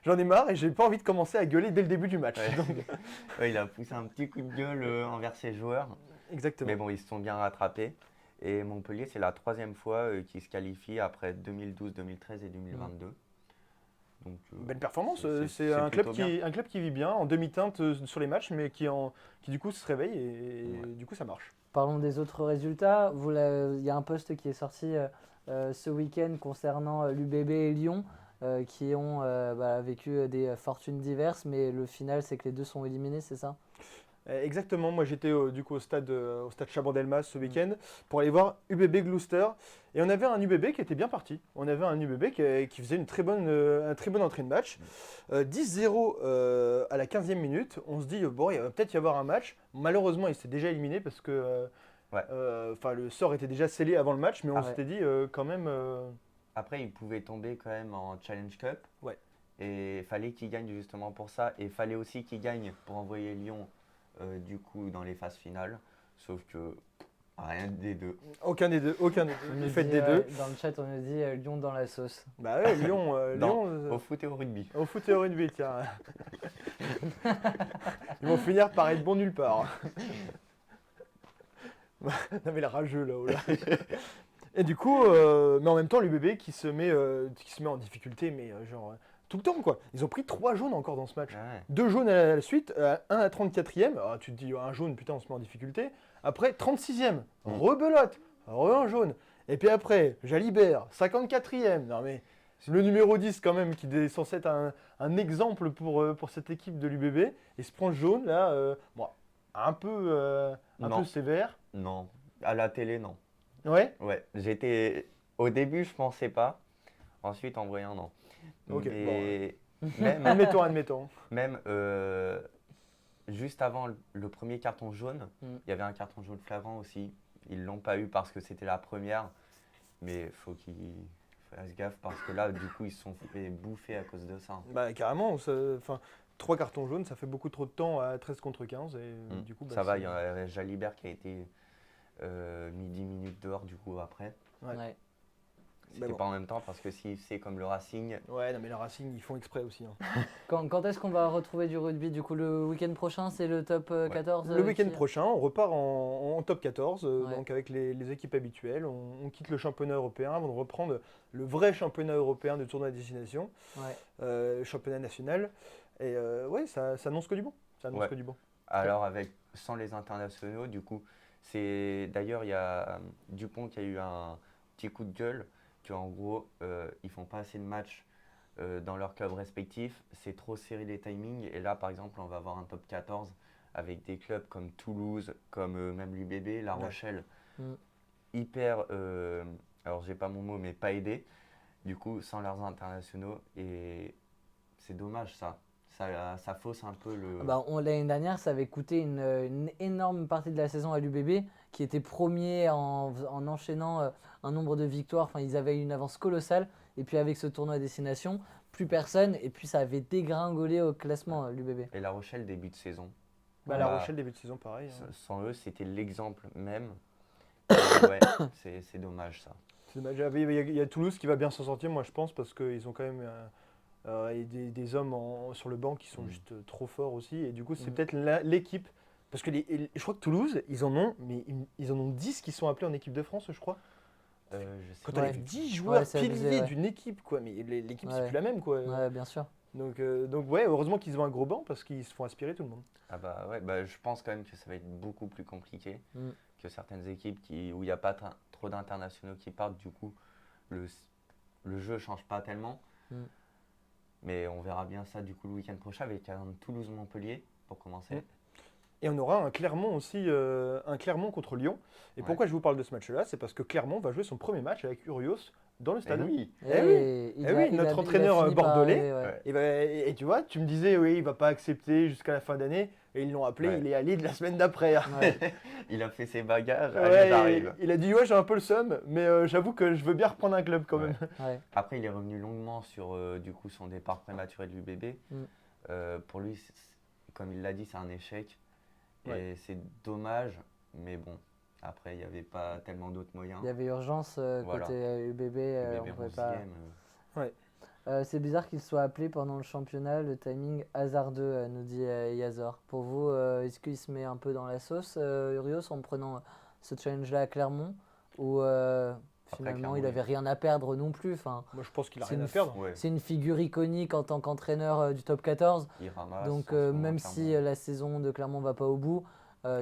Speaker 5: j'en ai marre et j'ai pas envie de commencer à gueuler dès le début du match.
Speaker 6: Ouais.
Speaker 5: Donc,
Speaker 6: Ouais, il a poussé un petit coup de gueule envers ses joueurs.
Speaker 5: exactement.
Speaker 6: Mais bon, ils se sont bien rattrapés. Et Montpellier, c'est la 3e fois qu'ils se qualifient après 2012, 2013 et 2022. Donc,
Speaker 5: Belle performance,
Speaker 6: c'est
Speaker 5: c'est un club,
Speaker 6: plutôt bien.
Speaker 5: un club qui vit bien, en demi-teinte sur les matchs, mais qui du coup se réveille et du coup ça marche.
Speaker 2: Parlons des autres résultats. Il y a un post qui est sorti ce week-end concernant l'UBB et Lyon qui ont vécu des fortunes diverses, mais le final c'est que les deux sont éliminés, c'est ça?
Speaker 5: Exactement, moi j'étais du coup au stade Chabandelmas ce week-end pour aller voir UBB Gloucester et on avait un UBB qui était bien parti. On avait un UBB qui faisait un très bonne entrée de match. 10-0 à la 15e minute, on se dit bon il va peut-être y avoir un match. Malheureusement il s'est déjà éliminé parce que le sort était déjà scellé avant le match, mais on s'était dit quand même...
Speaker 6: Après, ils pouvaient tomber quand même en Challenge Cup.
Speaker 5: Ouais.
Speaker 6: Et il fallait qu'ils gagnent justement pour ça. Et il fallait aussi qu'ils gagnent pour envoyer Lyon du coup dans les phases finales. Sauf que rien des deux.
Speaker 5: Aucun des deux.
Speaker 2: On
Speaker 5: Vous
Speaker 2: nous
Speaker 5: faites
Speaker 2: dit,
Speaker 5: des deux.
Speaker 2: Dans le chat, on nous dit Lyon dans la sauce.
Speaker 5: Bah ouais, Lyon,
Speaker 6: Au foot et au rugby.
Speaker 5: au foot et au rugby, tiens. Ils vont finir par être bons nulle part. Non mais le rageux là-haut là. Et du coup, mais en même temps, l'UBB qui se met en difficulté, mais tout le temps quoi. Ils ont pris 3 jaunes encore dans ce match.
Speaker 6: Ouais.
Speaker 5: 2 jaunes à la suite, un à 34e. Ah, tu te dis, un jaune, putain, on se met en difficulté. Après, 36e, rebelote, un jaune. Et puis après, Jalibert, 54e. Non mais, le numéro 10 quand même, qui est censé être un exemple pour cette équipe de l'UBB. Il se prend le jaune là, un peu sévère.
Speaker 6: Non. À la télé, non.
Speaker 5: Ouais.
Speaker 6: Ouais. Au début, je pensais pas. Ensuite, en voyant, non.
Speaker 5: Ok,
Speaker 6: Et
Speaker 5: Admettons.
Speaker 6: même juste avant le premier carton jaune, il y avait un carton jaune flagrant aussi. Ils l'ont pas eu parce que c'était la première. Mais il faut qu'ils fassent gaffe parce que là, du coup, ils se sont fait bouffer à cause de ça.
Speaker 5: Bah carrément, 3 cartons jaunes, ça fait beaucoup trop de temps à 13 contre 15. Et du coup,
Speaker 6: Ça va, il y a Jalibert qui a été mis 10 minutes dehors du coup après.
Speaker 5: Ouais.
Speaker 2: Ouais.
Speaker 6: C'était pas en même temps parce que si c'est comme le Racing,
Speaker 5: Ouais, non mais le Racing, ils font exprès aussi. Hein.
Speaker 2: Quand est-ce qu'on va retrouver du rugby? Du coup, le week-end prochain, c'est le top 14
Speaker 5: Le week-end
Speaker 2: qui-
Speaker 5: prochain, on repart en top 14,
Speaker 2: Ouais.
Speaker 5: donc avec les équipes habituelles. On quitte le championnat européen avant de reprendre le vrai championnat européen de tournoi à destination,
Speaker 2: Ouais.
Speaker 5: championnat national. Et ouais, ça annonce que du bon. Ça annonce
Speaker 6: Ouais.
Speaker 5: que du bon.
Speaker 6: alors sans les internationaux, du coup, d'ailleurs il y a Dupont qui a eu un petit coup de gueule qu'en gros ils font pas assez de matchs dans leurs clubs respectifs, c'est trop serré les timings et là par exemple on va avoir un top 14 avec des clubs comme Toulouse, comme même l'UBB, La
Speaker 5: Ouais.
Speaker 6: Rochelle,
Speaker 2: Mm.
Speaker 6: hyper, alors j'ai pas mon mot mais pas aidés, du coup sans leurs internationaux et c'est dommage ça. Ça fausse un peu le...
Speaker 2: L'année dernière, ça avait coûté une énorme partie de la saison à l'UBB, qui était premier en enchaînant un nombre de victoires. Enfin, ils avaient une avance colossale. Et puis avec ce tournoi à destination, plus personne. Et puis ça avait dégringolé au classement, l'UBB.
Speaker 6: Et La Rochelle, début de saison.
Speaker 5: La Rochelle, début de saison, pareil. Hein.
Speaker 6: Sans eux, c'était l'exemple même. Ouais, c'est dommage ça.
Speaker 5: C'est dommage. Il y a Toulouse qui va bien s'en sortir, moi je pense, parce qu'ils ont quand même des hommes sur le banc qui sont juste trop forts aussi. Et du coup, c'est peut-être l'équipe. Parce que je crois que Toulouse, ils en ont 10 qui sont appelés en équipe de France, je crois.
Speaker 6: Je sais
Speaker 5: Quand
Speaker 6: pas.
Speaker 5: on a 10 joueurs
Speaker 2: c'est abusé,
Speaker 5: piliers
Speaker 2: ouais.
Speaker 5: d'une équipe, quoi. Mais l'équipe, c'est
Speaker 2: Ouais.
Speaker 5: plus la même, quoi.
Speaker 2: Ouais, bien sûr.
Speaker 5: Donc ouais, heureusement qu'ils ont un gros banc parce qu'ils se font aspirer tout le monde.
Speaker 6: Ah bah ouais, je pense quand même que ça va être beaucoup plus compliqué que certaines équipes où il n'y a pas trop d'internationaux qui partent. Du coup, le jeu change pas tellement. Mais on verra bien ça du coup le week-end prochain avec un Toulouse-Montpellier pour commencer.
Speaker 5: Et on aura un Clermont aussi, un Clermont contre Lyon. Et pourquoi je vous parle de ce match-là? C'est parce que Clermont va jouer son premier match avec Urios dans le stade.
Speaker 6: oui.
Speaker 5: Eh oui.
Speaker 2: il
Speaker 5: Eh oui,
Speaker 2: il
Speaker 5: notre
Speaker 2: il a
Speaker 5: entraîneur,
Speaker 2: fini par
Speaker 5: bordelais.
Speaker 2: arriver, ouais.
Speaker 5: Et tu vois, tu me disais, oui, il va pas accepter jusqu'à la fin d'année. Et ils l'ont appelé,
Speaker 6: Ouais.
Speaker 5: il est allé de la semaine d'après.
Speaker 2: Ouais.
Speaker 6: Il a fait ses bagarres,
Speaker 5: Ouais,
Speaker 6: allez, j'arrive.
Speaker 5: il a dit, ouais, j'ai un peu le seum, mais j'avoue que je veux bien reprendre un club quand
Speaker 6: Ouais.
Speaker 5: même.
Speaker 2: Ouais.
Speaker 6: Après, il est revenu longuement sur du coup son départ prématuré de l'UBB.
Speaker 2: Mm.
Speaker 6: Pour lui, comme il l'a dit, c'est un échec.
Speaker 5: Ouais.
Speaker 6: Et c'est dommage, mais bon, après, il n'y avait pas tellement d'autres moyens.
Speaker 2: Il y avait urgence
Speaker 6: Voilà.
Speaker 2: côté UBB,
Speaker 6: Le
Speaker 2: on
Speaker 6: bébé
Speaker 2: pouvait pas.
Speaker 6: 11e,
Speaker 2: C'est bizarre qu'il soit appelé pendant le championnat, le timing hasardeux, nous dit Yazor. Pour vous, est-ce qu'il se met un peu dans la sauce, Urios, en prenant ce challenge-là à Clermont ou finalement
Speaker 6: Clermont,
Speaker 2: il n'avait rien à perdre non plus. Enfin,
Speaker 5: Moi, je pense qu'il a
Speaker 2: C'est
Speaker 5: rien à
Speaker 2: une
Speaker 5: perdre.
Speaker 6: Ouais,
Speaker 2: c'est une figure iconique en tant qu'entraîneur du top 14.
Speaker 6: il ramasse.
Speaker 2: Donc
Speaker 6: en ce moment,
Speaker 2: même si
Speaker 6: Clermont.
Speaker 2: la saison de Clermont va pas au bout,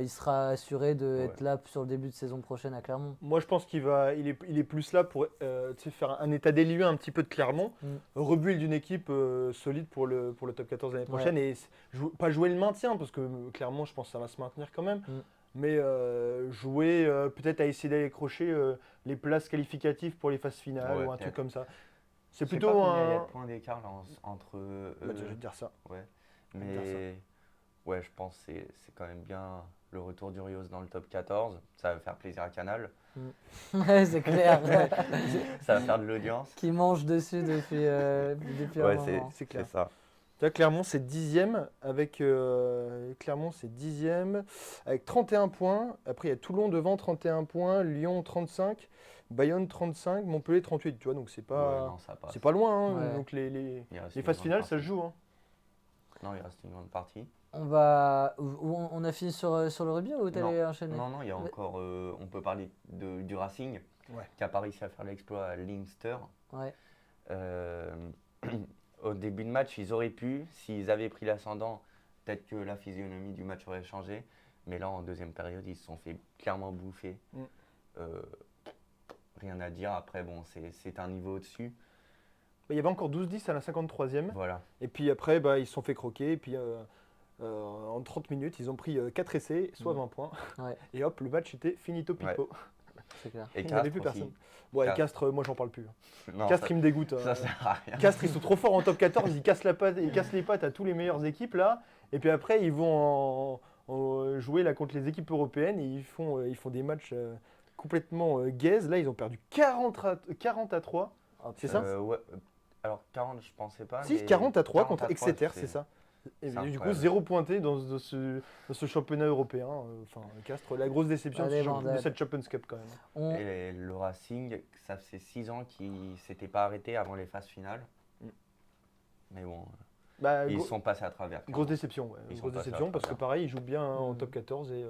Speaker 2: il sera assuré d'être
Speaker 6: Ouais.
Speaker 2: là sur le début de saison prochaine à Clermont.
Speaker 5: Moi, je pense il est plus là pour tu sais, faire un état des lieux un petit peu de Clermont, rebuild d'une équipe solide pour le top 14 l'année prochaine et pas jouer le maintien parce que Clermont, je pense que ça va se maintenir quand même, mais jouer peut-être à essayer d'aller accrocher les places qualificatives pour les phases finales
Speaker 6: Ouais,
Speaker 5: ou un truc
Speaker 6: peut-être.
Speaker 5: comme ça. C'est
Speaker 6: Je sais
Speaker 5: plutôt
Speaker 6: pas combien il y a
Speaker 5: un.
Speaker 6: de points d'écart là, entre eux.
Speaker 5: Bah, je vais te dire ça.
Speaker 6: Ouais.
Speaker 5: Je vais te dire
Speaker 6: Mais ouais, je pense que c'est quand même bien le retour d'Urios dans le top 14. Ça va faire plaisir à Canal.
Speaker 2: Ouais, c'est clair.
Speaker 6: Ça va faire de l'audience.
Speaker 2: Qui mange dessus depuis un
Speaker 6: Ouais,
Speaker 2: moment.
Speaker 5: c'est clair.
Speaker 6: c'est ça.
Speaker 5: Là, Clermont, c'est 10e avec avec 31 points. Après, il y a Toulon devant, 31 points. Lyon, 35. Bayonne, 35. Montpellier, 38. Tu vois, donc c'est
Speaker 6: Ouais,
Speaker 5: pas,
Speaker 6: non, ça passe.
Speaker 5: c'est pas loin. Hein.
Speaker 2: Ouais.
Speaker 5: Donc les
Speaker 6: Il reste
Speaker 5: les
Speaker 6: une
Speaker 5: phases
Speaker 6: grande
Speaker 5: finales, ça se
Speaker 6: partie.
Speaker 5: joue. Hein.
Speaker 6: Non, il reste une grande partie.
Speaker 2: On a fini sur le rugby ou t'allais enchaîner?
Speaker 6: Non, il y a encore. On peut parler du Racing,
Speaker 5: Ouais.
Speaker 6: qui a pas réussi à faire l'exploit à Leinster.
Speaker 2: Ouais.
Speaker 6: Au début de match, ils auraient pu, s'ils avaient pris l'ascendant, peut-être que la physionomie du match aurait changé. Mais là, en deuxième période, ils se sont fait clairement bouffer. Rien à dire. Après, bon, c'est un niveau au-dessus.
Speaker 5: Il y avait encore 12-10 à la 53e.
Speaker 6: Voilà.
Speaker 5: Et puis après, ils se sont fait croquer. Et puis en 30 minutes, ils ont pris 4 essais, soit 20 points.
Speaker 2: Ouais.
Speaker 5: Et hop, le match était finito pipo.
Speaker 2: C'est clair.
Speaker 6: Et
Speaker 5: Il n'y avait plus
Speaker 6: Castres
Speaker 5: personne.
Speaker 6: aussi.
Speaker 5: Ouais,
Speaker 6: Castres.
Speaker 5: Castres, moi, j'en parle plus.
Speaker 6: Non,
Speaker 5: Castres, il me dégoûte.
Speaker 6: ça sert à rien.
Speaker 5: Castres, ils sont trop forts en top 14, ils cassent les pattes à tous les meilleures équipes là. Et puis après, ils vont jouer là contre les équipes européennes et ils font des matchs complètement gaze. Là, ils ont perdu 40 à 3.
Speaker 2: Oh,
Speaker 5: C'est ça
Speaker 6: Ouais. Alors 40, je pensais pas.
Speaker 5: Si,
Speaker 6: mais
Speaker 5: 40 à 3
Speaker 6: 40
Speaker 5: contre
Speaker 6: à 3,
Speaker 5: Exeter, c'est ça. Et
Speaker 6: c'est
Speaker 5: du coup,
Speaker 6: incroyable.
Speaker 5: 0 pointé dans ce championnat européen. Enfin, Castres, la grosse déception
Speaker 2: Allez,
Speaker 5: de
Speaker 2: bordel.
Speaker 5: cette Champions Cup quand même.
Speaker 2: On-
Speaker 6: Et le Racing, ça fait 6 ans qu'ils ne s'étaient pas arrêtés avant les phases finales. Mais bon,
Speaker 5: Bah,
Speaker 6: ils sont passés à travers.
Speaker 5: grosse déception, ouais.
Speaker 6: Ils sont
Speaker 5: Grosse
Speaker 6: passés à
Speaker 5: déception parce que
Speaker 6: travers.
Speaker 5: pareil, ils jouent bien en
Speaker 2: Mm.
Speaker 5: top 14 et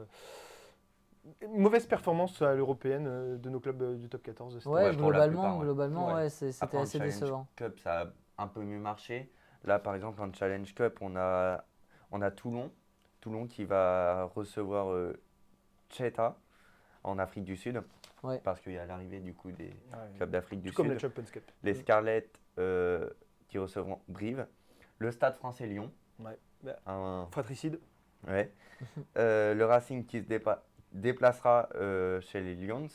Speaker 5: mauvaise performance à l'européenne de nos clubs du top 14. cette
Speaker 2: Ouais,
Speaker 6: Ouais, pour la
Speaker 2: globalement,
Speaker 6: plupart, ouais.
Speaker 2: ouais, c'était
Speaker 6: Après, en
Speaker 2: assez
Speaker 6: Challenge
Speaker 2: décevant.
Speaker 6: Cup, ça a un peu mieux marché. Là, par exemple, en Challenge Cup, on a Toulon. Toulon qui va recevoir Cheta en Afrique du Sud.
Speaker 2: Ouais.
Speaker 6: Parce qu'il y a l'arrivée du coup des
Speaker 5: Ouais.
Speaker 6: clubs d'Afrique du
Speaker 5: Tout comme
Speaker 6: Sud.
Speaker 5: la Champions Cup.
Speaker 6: Les Scarlets qui recevront Brive. Le Stade français Lyon.
Speaker 5: Ouais. Bah,
Speaker 6: Un-
Speaker 5: fratricide.
Speaker 6: ouais. Le Racing qui se déplacera chez les Lions.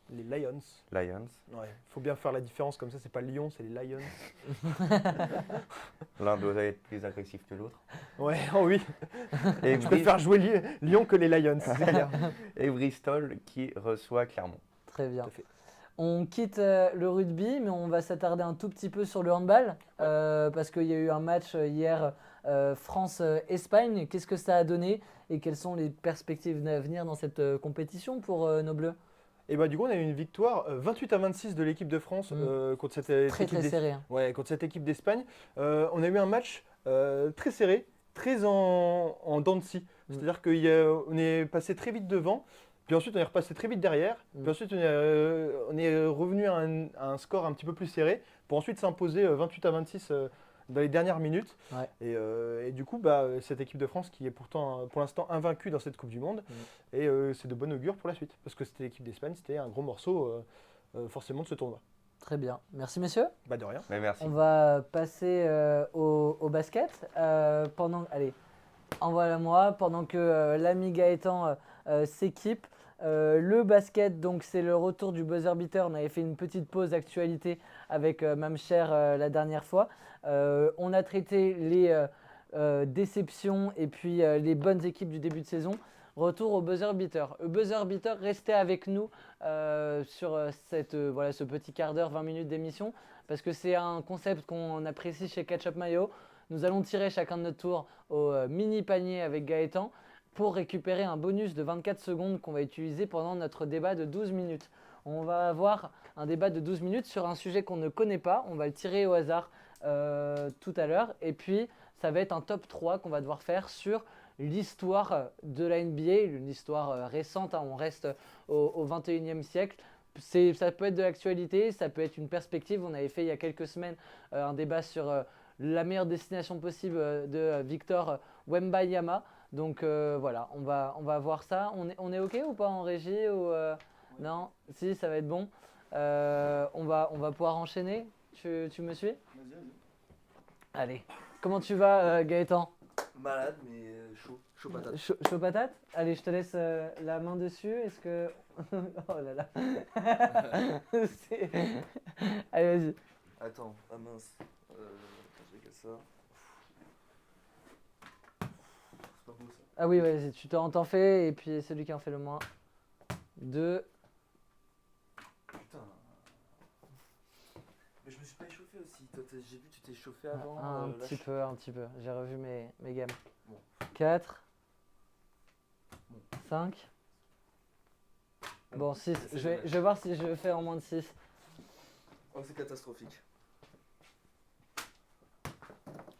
Speaker 5: Les Lions.
Speaker 6: Lions.
Speaker 5: Ouais. Faut bien faire la différence comme ça, c'est pas Lyon, c'est les Lions.
Speaker 6: L'un doit être plus agressif que l'autre.
Speaker 5: Ouais, oh oui.
Speaker 6: Et,
Speaker 5: Je préfère jouer Lyon que les Lions, c'est clair.
Speaker 6: et Bristol qui reçoit Clermont.
Speaker 2: Très bien.
Speaker 5: Tout à fait.
Speaker 2: On quitte le rugby, mais on va s'attarder un tout petit peu sur le handball, parce qu'il y a eu un match hier France-Espagne. Qu'est-ce que ça a donné et quelles sont les perspectives d'avenir dans cette compétition pour nos Bleus?
Speaker 5: Et bah du coup, on a eu une victoire 28-26 de l'équipe de France contre cette
Speaker 2: Très
Speaker 5: équipe
Speaker 2: très serré. Hein.
Speaker 5: Ouais, contre cette équipe d'Espagne. On a eu un match très serré, très en dents de scie. C'est-à-dire qu'on est passé très vite devant, puis ensuite on est repassé très vite derrière, puis ensuite on est revenu à un score un petit peu plus serré, pour ensuite s'imposer 28-26 dans les dernières minutes.
Speaker 2: Ouais.
Speaker 5: Et du coup, cette équipe de France qui est pourtant pour l'instant invaincue dans cette Coupe du Monde, et c'est de bon augure pour la suite, parce que c'était l'équipe d'Espagne, c'était un gros morceau forcément de ce tournoi.
Speaker 2: Très bien. Merci messieurs.
Speaker 5: Bah de rien.
Speaker 6: Mais merci.
Speaker 2: On va passer au basket. Allez, envoie-la moi pendant que l'ami Gaëtan s'équipe. Le basket, donc c'est le retour du buzzer beater. On avait fait une petite pause actualité avec Mamcher la dernière fois. On a traité les déceptions et puis les bonnes équipes du début de saison. Retour au buzzer beater. Le buzzer beater, restez avec nous sur voilà, ce petit quart d'heure, 20 minutes d'émission, parce que c'est un concept qu'on apprécie chez Ketchup Mayo. Nous allons tirer chacun de notre tour au mini panier avec Gaëtan pour récupérer un bonus de 24 secondes qu'on va utiliser pendant notre débat de 12 minutes. On va avoir un débat de 12 minutes sur un sujet qu'on ne connaît pas. On va le tirer au hasard tout à l'heure. Et puis, ça va être un top 3 qu'on va devoir faire sur l'histoire de la NBA, une histoire récente. On reste au 21e siècle. Ça peut être de l'actualité, ça peut être une perspective. On avait fait il y a quelques semaines un débat sur la meilleure destination possible de Victor Wembanyama. Donc voilà, on va voir ça. On est OK ou pas en régie ou, non? Si, ça va être bon. On va pouvoir enchaîner. Tu me suis? Allez. Comment tu vas, Gaëtan?
Speaker 7: Malade, mais chaud. Chaud patate.
Speaker 2: Chaud patate? Allez, je te laisse la main dessus. Est-ce que... Oh là là. Allez, vas-y.
Speaker 7: Attends, ah mince. Je regarde ça. C'est pas beau ça.
Speaker 2: Ah oui, vas-y, tu t'en fais. Et puis, celui qui en fait le moins. 2.
Speaker 7: Putain. Mais je me suis pas échauffé aussi. Toi, j'ai vu que tu t'es chauffé avant.
Speaker 2: Un
Speaker 7: là,
Speaker 2: petit peu, un petit peu. J'ai revu mes gammes.
Speaker 7: Bon.
Speaker 2: 4.
Speaker 7: Bon.
Speaker 2: 5. Bon, 6.
Speaker 7: c'est
Speaker 2: Je
Speaker 7: dommage.
Speaker 2: vais voir si je fais en moins de 6.
Speaker 7: Oh, c'est catastrophique.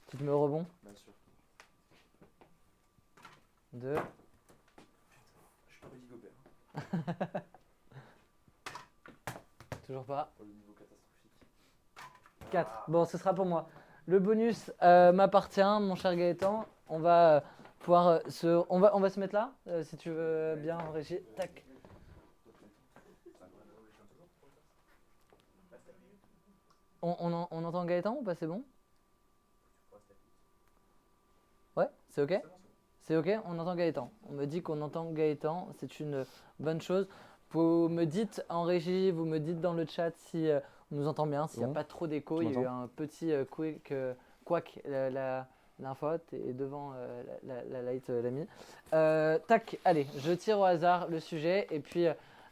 Speaker 2: Tu te mets au rebond.
Speaker 7: Bien sûr.
Speaker 2: 2.
Speaker 7: Je suis pas Rudy Gobert.
Speaker 2: Toujours pas.
Speaker 7: Oh, le niveau catastrophique.
Speaker 2: 4. Bon, ce sera pour moi. Le bonus m'appartient, mon cher Gaëtan. On va pouvoir on va se mettre là, si tu veux bien en régie. Tac. On entend Gaëtan ou pas? C'est bon? Ouais, c'est OK? C'est OK? On entend Gaëtan. On me dit qu'on entend Gaëtan. C'est une bonne chose. Vous me dites en régie, vous me dites dans le chat si on nous entend bien, s'il n'y a
Speaker 3: Bon.
Speaker 2: pas trop d'écho.
Speaker 3: Tu
Speaker 2: Il y a eu
Speaker 3: m'entends?
Speaker 2: un petit couac l'info, et devant la light l'a mis. Tac, allez, je tire au hasard le sujet et puis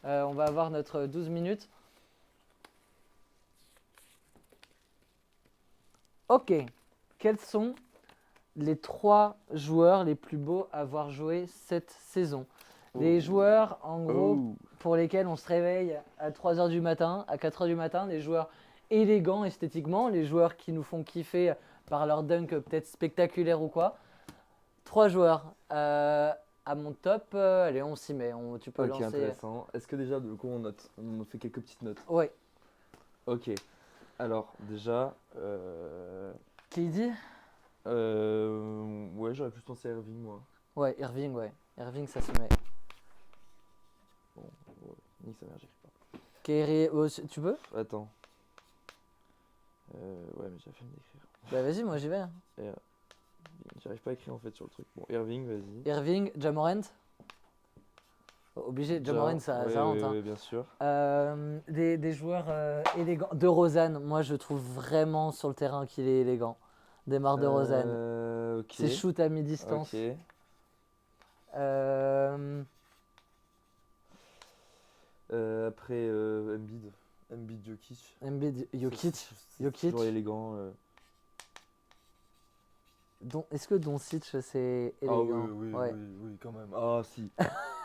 Speaker 2: on va avoir notre 12 minutes. Ok, quels sont les 3 joueurs les plus beaux à avoir joué cette saison? Les joueurs, en gros, pour lesquels on se réveille à 3 h du matin, à 4 h du matin, les joueurs élégants esthétiquement, les joueurs qui nous font kiffer par leur dunk peut-être spectaculaire ou quoi. 3 joueurs. À mon top, allez, on s'y met, tu peux
Speaker 7: Ok,
Speaker 2: lancer.
Speaker 7: intéressant. Est-ce que déjà, du coup, on note? On fait quelques petites notes.
Speaker 2: Ouais,
Speaker 7: Ok. Alors, déjà.
Speaker 2: qui dit?
Speaker 7: Ouais, j'aurais plus pensé à Irving, moi.
Speaker 2: Ouais, Irving, ouais. Irving, ça se met.
Speaker 7: Bon, ouais, ni sa mère, j'écris pas.
Speaker 2: Kerry, tu peux?
Speaker 7: Attends. Ouais, mais j'ai la flemme d'écrire.
Speaker 2: Bah vas-y, moi j'y vais. Hein.
Speaker 7: J'arrive pas à écrire en fait sur le truc. Bon, Irving, vas-y.
Speaker 2: Irving, Ja Morant. Obligé, Ja Morant, ça rentre. Hein.
Speaker 7: Ouais, bien sûr.
Speaker 2: Des joueurs élégants. De Rosanne, moi je trouve vraiment sur le terrain qu'il est élégant. Démarre de Rosanne.
Speaker 7: Ok.
Speaker 2: Ses shoots à mi-distance.
Speaker 7: Ok. Après, Embiid. Embiid, Jokic.
Speaker 2: Embiid, Jokic.
Speaker 7: C'est
Speaker 2: Jokic.
Speaker 7: toujours élégant.
Speaker 2: Est-ce que Doncic c'est
Speaker 7: Ah
Speaker 2: élégant?
Speaker 7: oui,
Speaker 2: Ouais.
Speaker 7: oui, quand même. Ah si.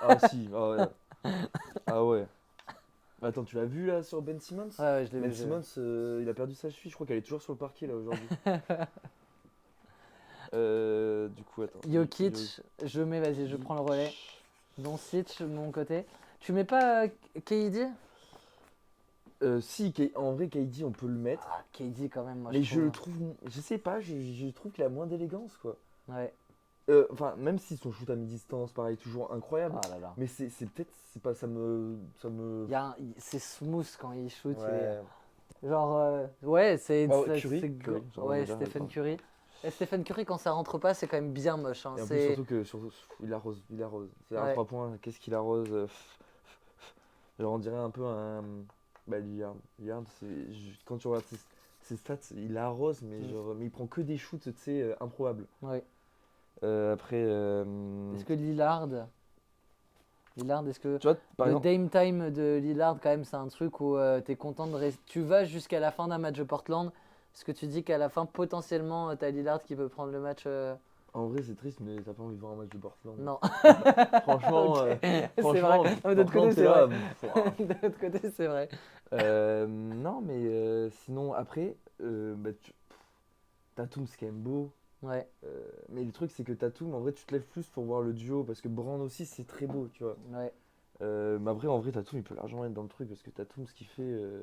Speaker 7: Ah si. Ah ouais. Ah ouais. Attends, tu l'as vu là sur Ben Simmons?
Speaker 2: Ouais, je l'ai
Speaker 7: Ben
Speaker 2: vu.
Speaker 7: Simmons, il a perdu sa cheville. Je crois qu'elle est toujours sur le parquet là aujourd'hui. Du coup, attends.
Speaker 2: Jokic, je mets, vas-y, je prends le relais. Doncic de mon côté. Tu mets pas KD?
Speaker 7: Si, en vrai, KD, on peut le mettre.
Speaker 2: Ah, KD quand même, moi
Speaker 7: Mais
Speaker 2: je
Speaker 7: je le
Speaker 2: trouve.
Speaker 7: trouve, je sais pas, je trouve qu'il a moins d'élégance quoi.
Speaker 2: Ouais.
Speaker 7: Enfin, même si son shoot à mi-distance, pareil, toujours incroyable.
Speaker 2: Ah là là.
Speaker 7: Mais c'est peut-être, c'est pas, ça me.
Speaker 2: C'est smooth quand il shoot.
Speaker 7: Ouais.
Speaker 2: Genre, ouais, c'est.
Speaker 7: Oh,
Speaker 2: c'est-
Speaker 7: Curry,
Speaker 2: c'est-
Speaker 7: Curry, genre,
Speaker 2: ouais,
Speaker 7: déjà,
Speaker 2: Stephen
Speaker 7: attends.
Speaker 2: Curry. Et Stephen Curry, quand ça rentre pas, c'est quand même bien moche. Hein.
Speaker 7: Et en plus,
Speaker 2: C'est
Speaker 7: surtout que il arrose. C'est
Speaker 2: Ouais.
Speaker 7: un 3 points, qu'est-ce qu'il arrose Genre, on dirait un peu un. Bah, Lillard. Lillard, quand tu regardes ses stats, il arrose, mais, mais il prend que des shoots, tu sais, improbables.
Speaker 2: Ouais.
Speaker 7: Après.
Speaker 2: Est-ce que Lillard, est-ce que
Speaker 7: Tu vois, par
Speaker 2: le
Speaker 7: exemple.
Speaker 2: Dame Time de Lillard, quand même, c'est un truc où tu es content de rester. Tu vas jusqu'à la fin d'un match de Portland. Est-ce que tu dis qu'à la fin, potentiellement, tu as Lillard qui peut prendre le match
Speaker 7: En vrai, c'est triste, mais t'as pas envie de voir un match de Portland.
Speaker 2: Non.
Speaker 7: Franchement,
Speaker 2: Ok. C'est
Speaker 7: franchement,
Speaker 2: vrai. Non, de l'autre côté,
Speaker 7: Portland, t'es
Speaker 2: c'est
Speaker 7: là.
Speaker 2: vrai. De l'autre côté, c'est vrai.
Speaker 7: Non, mais sinon, après, bah, Tatum, c'est quand même beau.
Speaker 2: Ouais.
Speaker 7: Mais le truc, c'est que Tatum, en vrai, tu te lèves plus pour voir le duo parce que Brown aussi, c'est très beau, tu vois.
Speaker 2: Ouais.
Speaker 7: Mais après, en vrai, Tatum, il peut largement être dans le truc parce que Tatum, ce qu'il fait, je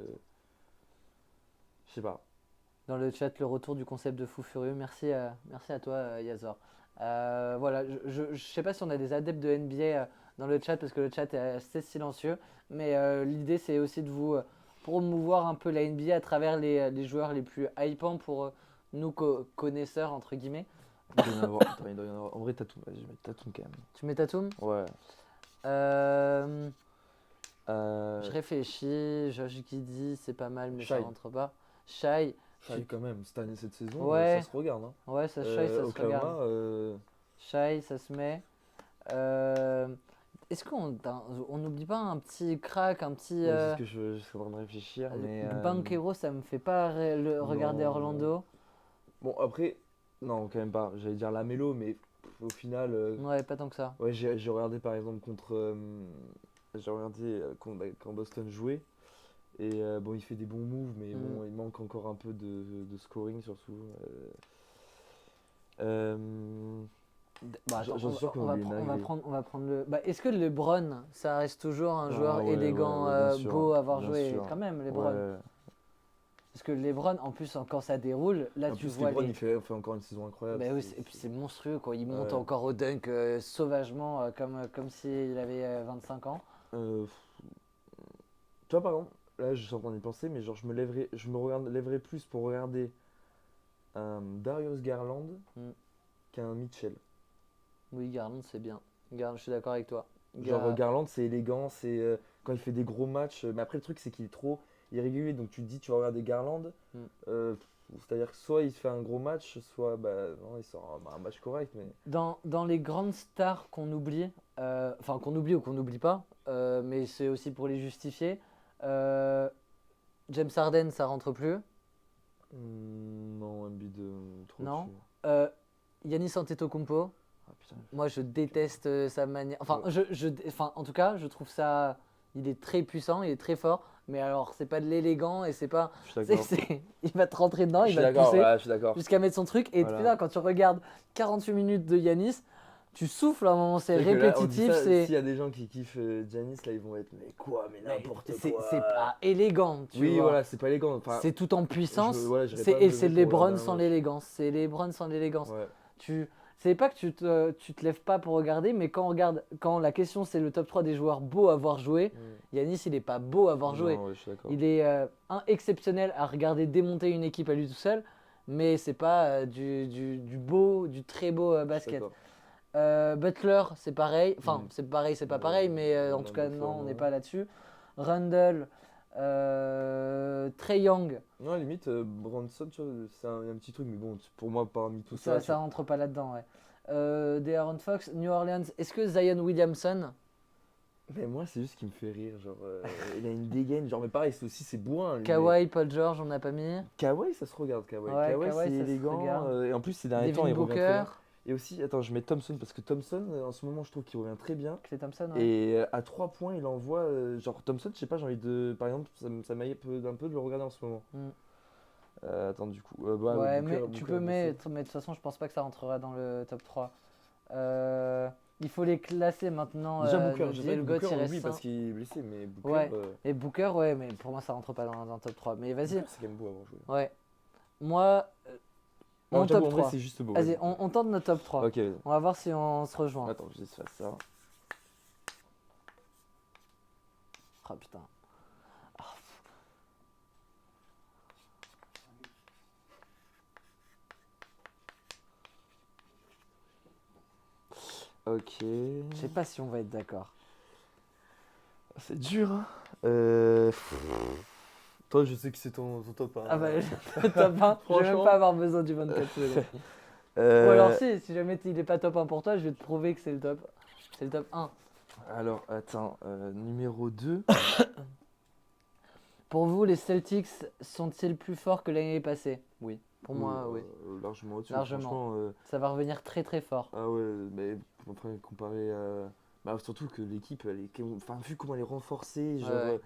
Speaker 7: sais pas.
Speaker 2: Dans le chat, le retour du concept de fou furieux. Merci à toi, Yazor. Voilà, je sais pas si on a des adeptes de NBA dans le chat parce que le chat est assez silencieux. Mais l'idée, c'est aussi de vous promouvoir un peu la NBA à travers les joueurs les plus hypants pour nous connaisseurs, entre guillemets.
Speaker 7: Il doit y en avoir. Attends, il doit y en avoir. En vrai, Tatum, vas-y, je vais mettre Tatum quand même.
Speaker 2: Tu mets Tatum
Speaker 7: Ouais.
Speaker 2: Je réfléchis. Josh Giddey, c'est pas mal, mais ça
Speaker 7: Shai.
Speaker 2: rentre pas. Shai.
Speaker 7: Shai, quand même, cette année, cette saison,
Speaker 2: Ouais.
Speaker 7: ça se regarde. Hein.
Speaker 2: Ouais, ça, Shai, ça se
Speaker 7: Oklahoma,
Speaker 2: regarde. Shai, ça se met. Est-ce on n'oublie pas un petit crack, un petit.
Speaker 7: c'est ce que je suis en train de réfléchir. Mais,
Speaker 2: Banchero, ça me fait pas regarder
Speaker 7: non.
Speaker 2: Orlando.
Speaker 7: Bon, après, non, quand même pas. J'allais dire Lamelo, mais au final.
Speaker 2: Ouais, pas tant que ça.
Speaker 7: Ouais, j'ai regardé par exemple contre. J'ai regardé quand Boston jouait. Et bon, il fait des bons moves, mais bon, il manque encore un peu de scoring surtout.
Speaker 2: Bah, attends,
Speaker 7: J'en suis sûr qu'on oublie Nagel.
Speaker 2: on va prendre le. Bah, est-ce que LeBron, ça reste toujours un joueur
Speaker 7: ouais,
Speaker 2: élégant,
Speaker 7: ouais, bien sûr,
Speaker 2: beau à avoir
Speaker 7: bien
Speaker 2: joué
Speaker 7: sûr.
Speaker 2: quand même, LeBron.
Speaker 7: Ouais.
Speaker 2: Parce que LeBron, en plus, quand ça déroule, là
Speaker 7: En
Speaker 2: tu
Speaker 7: plus,
Speaker 2: vois
Speaker 7: LeBron,
Speaker 2: les.
Speaker 7: il fait encore une saison incroyable.
Speaker 2: Bah oui, et puis c'est monstrueux quoi. Il monte
Speaker 7: Ouais.
Speaker 2: encore au dunk sauvagement, comme s'il avait 25 ans.
Speaker 7: Tu vois, par exemple, là, je suis en train d'y penser, mais genre, lèverais plus pour regarder un Darius Garland qu'un Mitchell.
Speaker 2: Oui, Garland, c'est bien. Garland, je suis d'accord avec toi.
Speaker 7: Genre, Garland, c'est élégant, c'est quand il fait des gros matchs. Mais après, le truc, c'est qu'il est trop irrégulier. Donc, tu te dis, tu vas regarder Garland. C'est-à-dire que soit il fait un gros match, soit non, il sort un match correct. Mais...
Speaker 2: Dans les grandes stars qu'on oublie, enfin qu'on oublie ou qu'on n'oublie pas, mais c'est aussi pour les justifier, James Harden, ça rentre plus.
Speaker 7: Non, Embiid, trop
Speaker 2: Non.
Speaker 7: dessus.
Speaker 2: Giannis Antetokounmpo,
Speaker 7: Ah, putain.
Speaker 2: moi je déteste sa manière. Enfin, enfin, en tout cas, je trouve ça. Il est très puissant, il est très fort, mais alors c'est pas de l'élégant et c'est pas.
Speaker 7: Je suis d'accord.
Speaker 2: Il va te rentrer dedans,
Speaker 7: Je
Speaker 2: il
Speaker 7: suis
Speaker 2: va te
Speaker 7: d'accord,
Speaker 2: pousser
Speaker 7: ouais, je suis d'accord.
Speaker 2: jusqu'à mettre son truc. Et
Speaker 7: Voilà.
Speaker 2: putain, quand tu regardes 48 minutes de Giannis, tu souffles à un moment, c'est
Speaker 7: C'est que là, on dit
Speaker 2: répétitif,
Speaker 7: ça,
Speaker 2: c'est.
Speaker 7: s'il y a des gens qui kiffent Giannis, là, ils vont être, mais quoi, mais n'importe
Speaker 2: C'est
Speaker 7: quoi.
Speaker 2: c'est pas élégant, tu
Speaker 7: Oui,
Speaker 2: vois.
Speaker 7: voilà, c'est pas élégant. Enfin,
Speaker 2: C'est tout en puissance.
Speaker 7: j'irai
Speaker 2: C'est
Speaker 7: pas me
Speaker 2: et c'est
Speaker 7: lever pour
Speaker 2: LeBron
Speaker 7: regarder un
Speaker 2: sans
Speaker 7: match.
Speaker 2: l'élégance. C'est LeBron sans l'élégance.
Speaker 7: Ouais.
Speaker 2: C'est pas que tu te lèves pas pour regarder, mais quand la question c'est le top 3 des joueurs beaux à voir jouer, Yanis il est pas beau à voir jouer.
Speaker 7: Non, ouais, je suis d'accord.
Speaker 2: Il est exceptionnel à regarder démonter une équipe à lui tout seul, mais c'est pas du beau, du très beau
Speaker 7: Je suis
Speaker 2: basket.
Speaker 7: d'accord.
Speaker 2: Butler, c'est pareil. Enfin, c'est pareil, c'est pas pareil, mais en tout cas, non, on n'est pas là-dessus. Randle, Trae Young,
Speaker 7: Non, à la limite, Bronson, tu vois, c'est un petit truc, mais bon, pour moi, parmi tout ça.
Speaker 2: ça rentre pas là-dedans, ouais. De'Aaron Fox, New Orleans, est-ce que Zion Williamson,
Speaker 7: Mais moi, c'est juste ce qui me fait rire. Genre, il a une dégaine. Genre, mais pareil, c'est bourrin. lui, mais-
Speaker 2: Kawhi, Paul George, on n'a pas mis.
Speaker 7: Kawhi, ça se regarde, Kawhi.
Speaker 2: Ouais,
Speaker 7: Kawhi,
Speaker 2: Kawhi,
Speaker 7: c'est
Speaker 2: ça se
Speaker 7: élégant.
Speaker 2: regarde.
Speaker 7: Et en plus, ces derniers temps,
Speaker 2: Devin
Speaker 7: il revient très
Speaker 2: Booker,
Speaker 7: bien. Et aussi, attends, je mets Thompson parce que Thompson, en ce moment, je trouve qu'il revient très bien.
Speaker 2: Clay Thompson, ouais.
Speaker 7: Et à 3 points, il envoie. Genre, Thompson, je sais pas, j'ai envie de. Par exemple, ça m'aille un peu de le regarder en ce moment. Attends, du coup.
Speaker 2: Ouais, mais
Speaker 7: Booker,
Speaker 2: tu
Speaker 7: Booker,
Speaker 2: peux mettre, mais de toute façon, je pense pas que ça rentrera dans le top 3. Il faut les classer maintenant.
Speaker 7: Déjà, Booker,
Speaker 2: DJ
Speaker 7: je sais que
Speaker 2: Goat,
Speaker 7: Booker,
Speaker 2: il
Speaker 7: on
Speaker 2: reste
Speaker 7: oublie parce
Speaker 2: 5.
Speaker 7: qu'il est blessé, mais Booker.
Speaker 2: Ouais. Et Booker, ouais, mais pour moi, ça rentre pas dans le top 3. Mais vas-y,
Speaker 7: Booker, c'est quand même beau à avoir joué.
Speaker 2: ouais. Moi,
Speaker 7: Non,
Speaker 2: mon
Speaker 7: j'avoue,
Speaker 2: top
Speaker 7: en vrai,
Speaker 2: 3.
Speaker 7: c'est juste beau.
Speaker 2: Vas-y, on tente notre top 3.
Speaker 7: Ok, vas-y.
Speaker 2: On va voir si on se rejoint.
Speaker 7: Attends, je vais faire ça.
Speaker 2: Ah putain.
Speaker 7: Ok.
Speaker 2: Je sais pas si on va être d'accord.
Speaker 7: C'est dur, hein. Toi, je sais que c'est ton top 1.
Speaker 2: Ah bah, top 1, je vais même
Speaker 7: Franchement.
Speaker 2: pas avoir besoin du 24 secondes. Ou
Speaker 7: Euh,
Speaker 2: alors si jamais il est pas top 1 pour toi, je vais te prouver que c'est le top. C'est le top 1.
Speaker 7: Alors, attends, numéro 2.
Speaker 2: Pour vous, les Celtics sont-ils plus forts que l'année passée? Oui. Pour moi, oui.
Speaker 7: Largement au-dessus.
Speaker 2: Largement.
Speaker 7: Franchement,
Speaker 2: Ça va revenir très très fort.
Speaker 7: ah ouais, mais enfin, comparé à. Bah, surtout que l'équipe, enfin, vu comment elle est renforcée, genre.
Speaker 2: Ouais.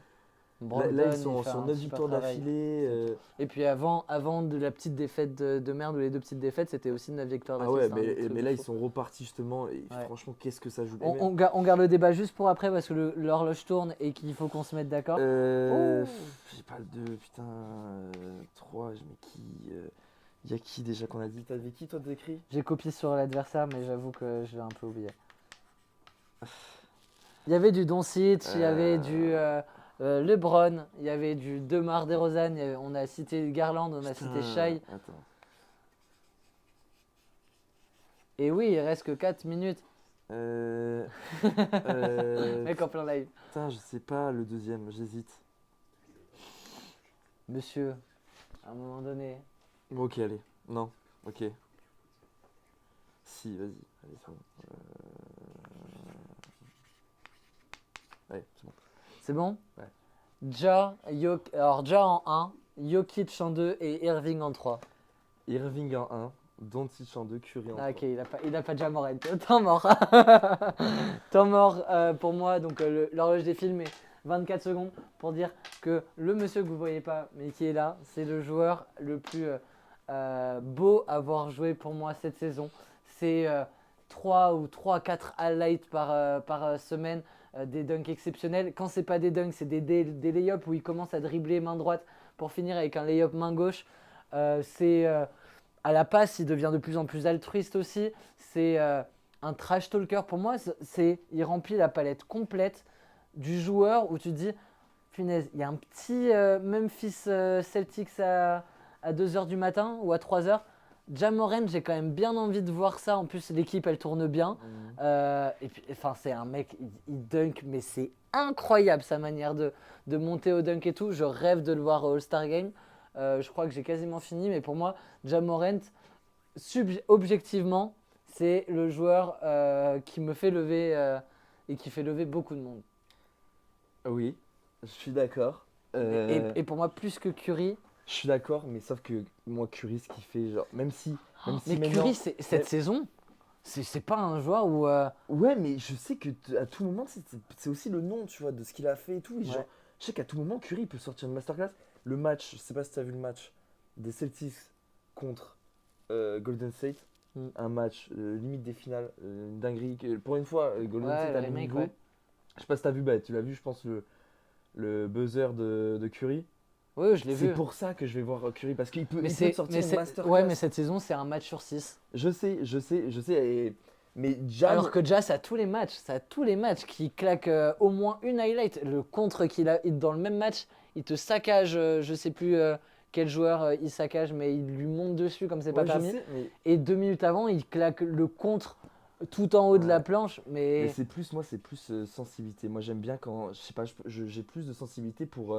Speaker 7: Là, ils
Speaker 2: Brogdon,
Speaker 7: sont
Speaker 2: il fait
Speaker 7: sur
Speaker 2: un
Speaker 7: 9
Speaker 2: super
Speaker 7: victoires
Speaker 2: travail.
Speaker 7: d'affilée.
Speaker 2: Et puis avant de la petite défaite de merde ou les 2 petites défaites, c'était aussi 9 victoires
Speaker 7: Ah
Speaker 2: d'affilée.
Speaker 7: ouais,
Speaker 2: c'était un autre
Speaker 7: mais
Speaker 2: truc
Speaker 7: là,
Speaker 2: de
Speaker 7: ils
Speaker 2: fou.
Speaker 7: sont repartis justement. Et
Speaker 2: Ouais.
Speaker 7: franchement, qu'est-ce que ça joue.
Speaker 2: On garde le débat juste pour après parce que l'horloge tourne et qu'il faut qu'on se mette d'accord. Oh.
Speaker 7: J'ai pas le 2, putain. 3, mais qui. Y a qui déjà qu'on a dit? T'avais qui toi d'écrit?
Speaker 2: J'ai copié sur l'adversaire, mais j'avoue que je l'ai un peu oublié. Il y avait du Doncic, il y avait du LeBron, il y avait du DeMar DeRozan, on a cité Garland, on a cité Shai.
Speaker 7: Attends.
Speaker 2: Et oui, il reste que 4 minutes. Mec en plein live.
Speaker 7: Putain, je sais pas, le deuxième, j'hésite.
Speaker 2: Monsieur, à un moment donné.
Speaker 7: Bon, ok, allez. Non, ok. Si, vas-y. Allez, c'est bon. Allez, c'est bon.
Speaker 2: C'est bon?
Speaker 7: Ouais.
Speaker 2: Alors Ja en 1, Jokic en 2 et Irving en 3.
Speaker 7: Irving en 1, Doncic en 2, Curry en 3.
Speaker 2: Ah, ok, il a pas déjà mort. Temps mort. Temps mort pour moi. Donc l'horloge défile, mais 24 secondes pour dire que le monsieur que vous voyez pas, mais qui est là, c'est le joueur le plus beau à avoir joué pour moi cette saison. C'est 3 ou 4 highlights par semaine, des dunks exceptionnels. Quand c'est pas des dunks, c'est des lay-ups où il commence à dribbler main droite pour finir avec un lay-up main gauche. À la passe, il devient de plus en plus altruiste aussi. C'est un trash talker. Pour moi, il remplit la palette complète du joueur où tu te dis, punaise, il y a un petit Memphis Celtics à 2h du matin ou à 3h. Ja Morant, j'ai quand même bien envie de voir ça. En plus, l'équipe, elle tourne bien. Et puis, enfin, c'est un mec, il dunk, mais c'est incroyable sa manière de monter au dunk et tout. Je rêve de le voir au All-Star Game. Je crois que j'ai quasiment fini, mais pour moi, Ja Morant, objectivement, c'est le joueur qui me fait lever et qui fait lever beaucoup de monde.
Speaker 7: Oui, je suis d'accord.
Speaker 2: Et pour moi, plus que Curry.
Speaker 7: Je suis d'accord, mais sauf que moi, Curry, ce qu'il fait, genre, même si
Speaker 2: Mais
Speaker 7: maintenant-
Speaker 2: Curry, cette saison, c'est pas un joueur où.
Speaker 7: Ouais, mais je sais que à tout moment, c'est aussi le nom, tu vois, de ce qu'il a fait et tout. Et
Speaker 2: Ouais.
Speaker 7: genre, je sais qu'à tout moment, Curry peut sortir une masterclass. Le match, je sais pas si tu as vu le match des Celtics contre Golden State. Un match limite des finales, une dinguerie. Pour une fois, Golden
Speaker 2: Ouais,
Speaker 7: State
Speaker 2: le
Speaker 7: a le
Speaker 2: remake,
Speaker 7: niveau.
Speaker 2: ouais.
Speaker 7: Je sais pas si tu as vu, tu l'as vu, je pense, le buzzer de Curry.
Speaker 2: Oui, je l'ai vu.
Speaker 7: C'est pour ça que je vais voir Curry, parce qu'il peut,
Speaker 2: Mais
Speaker 7: il peut
Speaker 2: c'est,
Speaker 7: te sortir
Speaker 2: mais
Speaker 7: une
Speaker 2: c'est-
Speaker 7: masterclass.
Speaker 2: ouais, mais cette saison, c'est un match sur 6.
Speaker 7: Je sais. Mais Ja,
Speaker 2: Alors que Ja, ça a tous les matchs qui claque au moins une highlight. Le contre qu'il a dans le même match, il te saccage, je sais plus quel joueur il saccage, mais il lui monte dessus comme c'est pas
Speaker 7: ouais, je
Speaker 2: permis.
Speaker 7: sais, mais
Speaker 2: Et 2 minutes avant, il claque le contre tout en haut de la
Speaker 7: Ouais.
Speaker 2: planche.
Speaker 7: Mais
Speaker 2: Mais
Speaker 7: c'est plus, moi, c'est plus sensibilité. Moi, j'aime bien quand, je sais pas, j'ai plus de sensibilité pour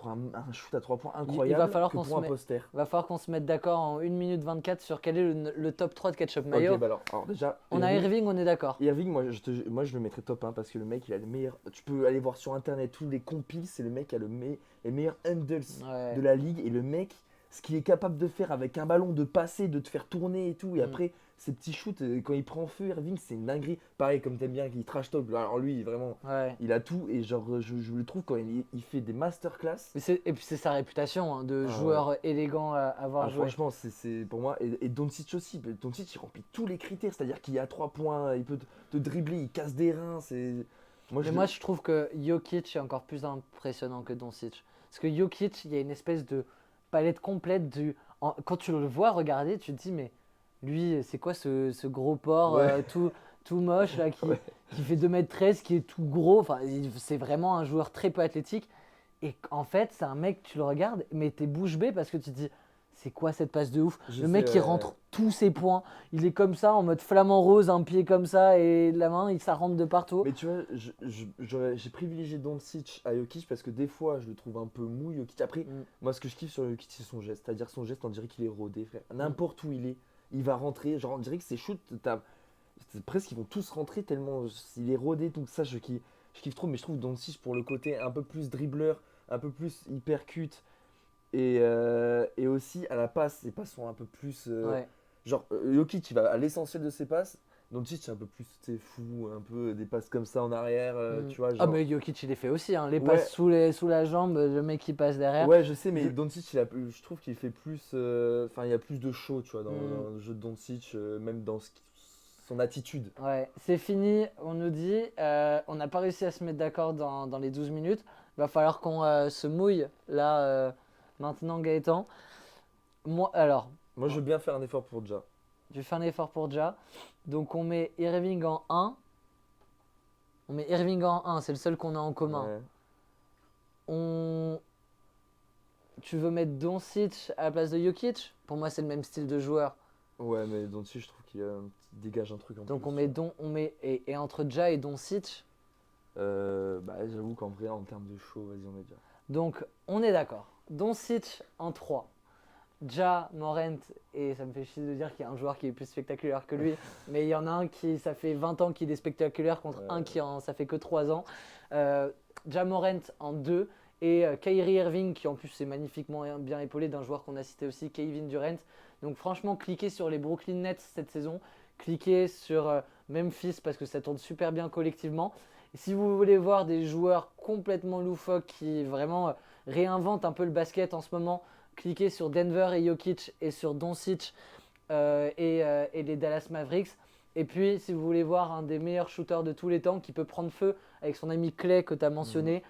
Speaker 7: un shoot à 3 points incroyable
Speaker 2: falloir
Speaker 7: que
Speaker 2: qu'on
Speaker 7: pour
Speaker 2: se
Speaker 7: un
Speaker 2: met-
Speaker 7: poster.
Speaker 2: va falloir qu'on se mette d'accord en 1 minute 24 sur quel est le top 3 de Ketchup Mayo.
Speaker 7: Ok, bah alors déjà,
Speaker 2: On a Irving, on est d'accord.
Speaker 7: Irving, moi je le mettrais top 1 parce que le mec, il a le meilleur. Tu peux aller voir sur internet tous les compiles, c'est le mec qui a les meilleurs handles
Speaker 2: Ouais.
Speaker 7: de la ligue. Et le mec, ce qu'il est capable de faire avec un ballon, de passer, de te faire tourner et tout. Et après, ses petits shoots, quand il prend feu, Irving, c'est une dinguerie. Pareil, comme t'aimes bien, il trash talk. Alors lui, vraiment,
Speaker 2: Ouais.
Speaker 7: il a tout. Et genre, je le trouve quand il fait des masterclass.
Speaker 2: Et puis c'est sa réputation hein, de
Speaker 7: Ah
Speaker 2: joueur élégant à avoir
Speaker 7: Ah,
Speaker 2: joué.
Speaker 7: franchement, c'est pour moi. Et Doncic aussi. Doncic, il remplit tous les critères. C'est-à-dire qu'il a 3 points, il peut te dribbler, il casse des reins.
Speaker 2: Mais moi, je trouve que Jokic est encore plus impressionnant que Doncic. Parce que Jokic, il y a une espèce de palette complète quand tu le vois regarder, tu te dis, mais lui, c'est quoi ce gros porc
Speaker 7: Ouais.
Speaker 2: tout moche là, qui fait 2m13, qui est tout gros. Enfin, c'est vraiment un joueur très peu athlétique. Et en fait, c'est un mec, tu le regardes, mais t'es bouche bée parce que tu te dis, c'est quoi cette passe de ouf?
Speaker 7: Je
Speaker 2: Le mec,
Speaker 7: sais,
Speaker 2: il rentre tous ses points. Il est comme ça, en mode flamant rose, un pied comme ça, et la main, ça rentre de partout.
Speaker 7: Mais tu vois, j'ai privilégié Doncic à Jokic parce que des fois, je le trouve un peu mou, Jokic. Après, moi, ce que je kiffe sur Jokic, c'est son geste. C'est-à-dire son geste, on dirait qu'il est rodé, frère. N'importe où il est, il va rentrer. Genre, on dirait que ses shoots, presque, ils vont tous rentrer tellement il est rodé, tout ça. Je kiffe trop, mais je trouve Doncic pour le côté un peu plus dribbleur, un peu plus hypercute. Et aussi à la passe, ses passes sont un peu plus.
Speaker 2: Ouais.
Speaker 7: Genre, Jokic, il va à l'essentiel de ses passes. Doncic, c'est un peu plus fou, un peu des passes comme ça en arrière, tu vois.
Speaker 2: Ah,
Speaker 7: Genre...
Speaker 2: mais Jokic, il les fait aussi. Hein. Les
Speaker 7: Ouais.
Speaker 2: passes sous la jambe, le mec qui passe derrière.
Speaker 7: Ouais, je sais, mais
Speaker 2: Je-
Speaker 7: Doncic, je trouve qu'il fait plus. Enfin, il y a plus de show, tu vois, dans le jeu de Doncic, même dans son attitude.
Speaker 2: Ouais, c'est fini, on nous dit. On n'a pas réussi à se mettre d'accord dans les 12 minutes. Va falloir qu'on se mouille là, maintenant, Gaëtan. Moi, alors,
Speaker 7: Moi, je veux bien faire un effort pour Ja.
Speaker 2: je fais un effort pour Ja. Donc, on met Irving en 1. On met Irving en 1, c'est le seul qu'on a en commun.
Speaker 7: Ouais.
Speaker 2: Tu veux mettre Doncic à la place de Jokic? Pour moi, c'est le même style de joueur.
Speaker 7: Ouais, mais Doncic, je trouve qu'il dégage un truc en
Speaker 2: Donc,
Speaker 7: plus.
Speaker 2: et entre Ja et Doncic,
Speaker 7: Bah, j'avoue qu'en vrai, en termes de show, vas-y, on met Ja.
Speaker 2: donc on est d'accord. Doncic en 3. Ja, Morant, et ça me fait chier de dire qu'il y a un joueur qui est plus spectaculaire que lui, mais il y en a un qui, ça fait 20 ans qu'il est spectaculaire contre un ça fait que 3 ans. Ja Morant en 2 et Kyrie Irving qui en plus est magnifiquement bien épaulé d'un joueur qu'on a cité aussi, Kevin Durant. Donc franchement, cliquez sur les Brooklyn Nets cette saison, cliquez sur Memphis parce que ça tourne super bien collectivement. Et si vous voulez voir des joueurs complètement loufoques qui vraiment réinventent un peu le basket en ce moment, cliquez sur Denver et Jokic et sur Doncic et les Dallas Mavericks. Et puis, si vous voulez voir un des meilleurs shooters de tous les temps qui peut prendre feu avec son ami Clay que tu as mentionné,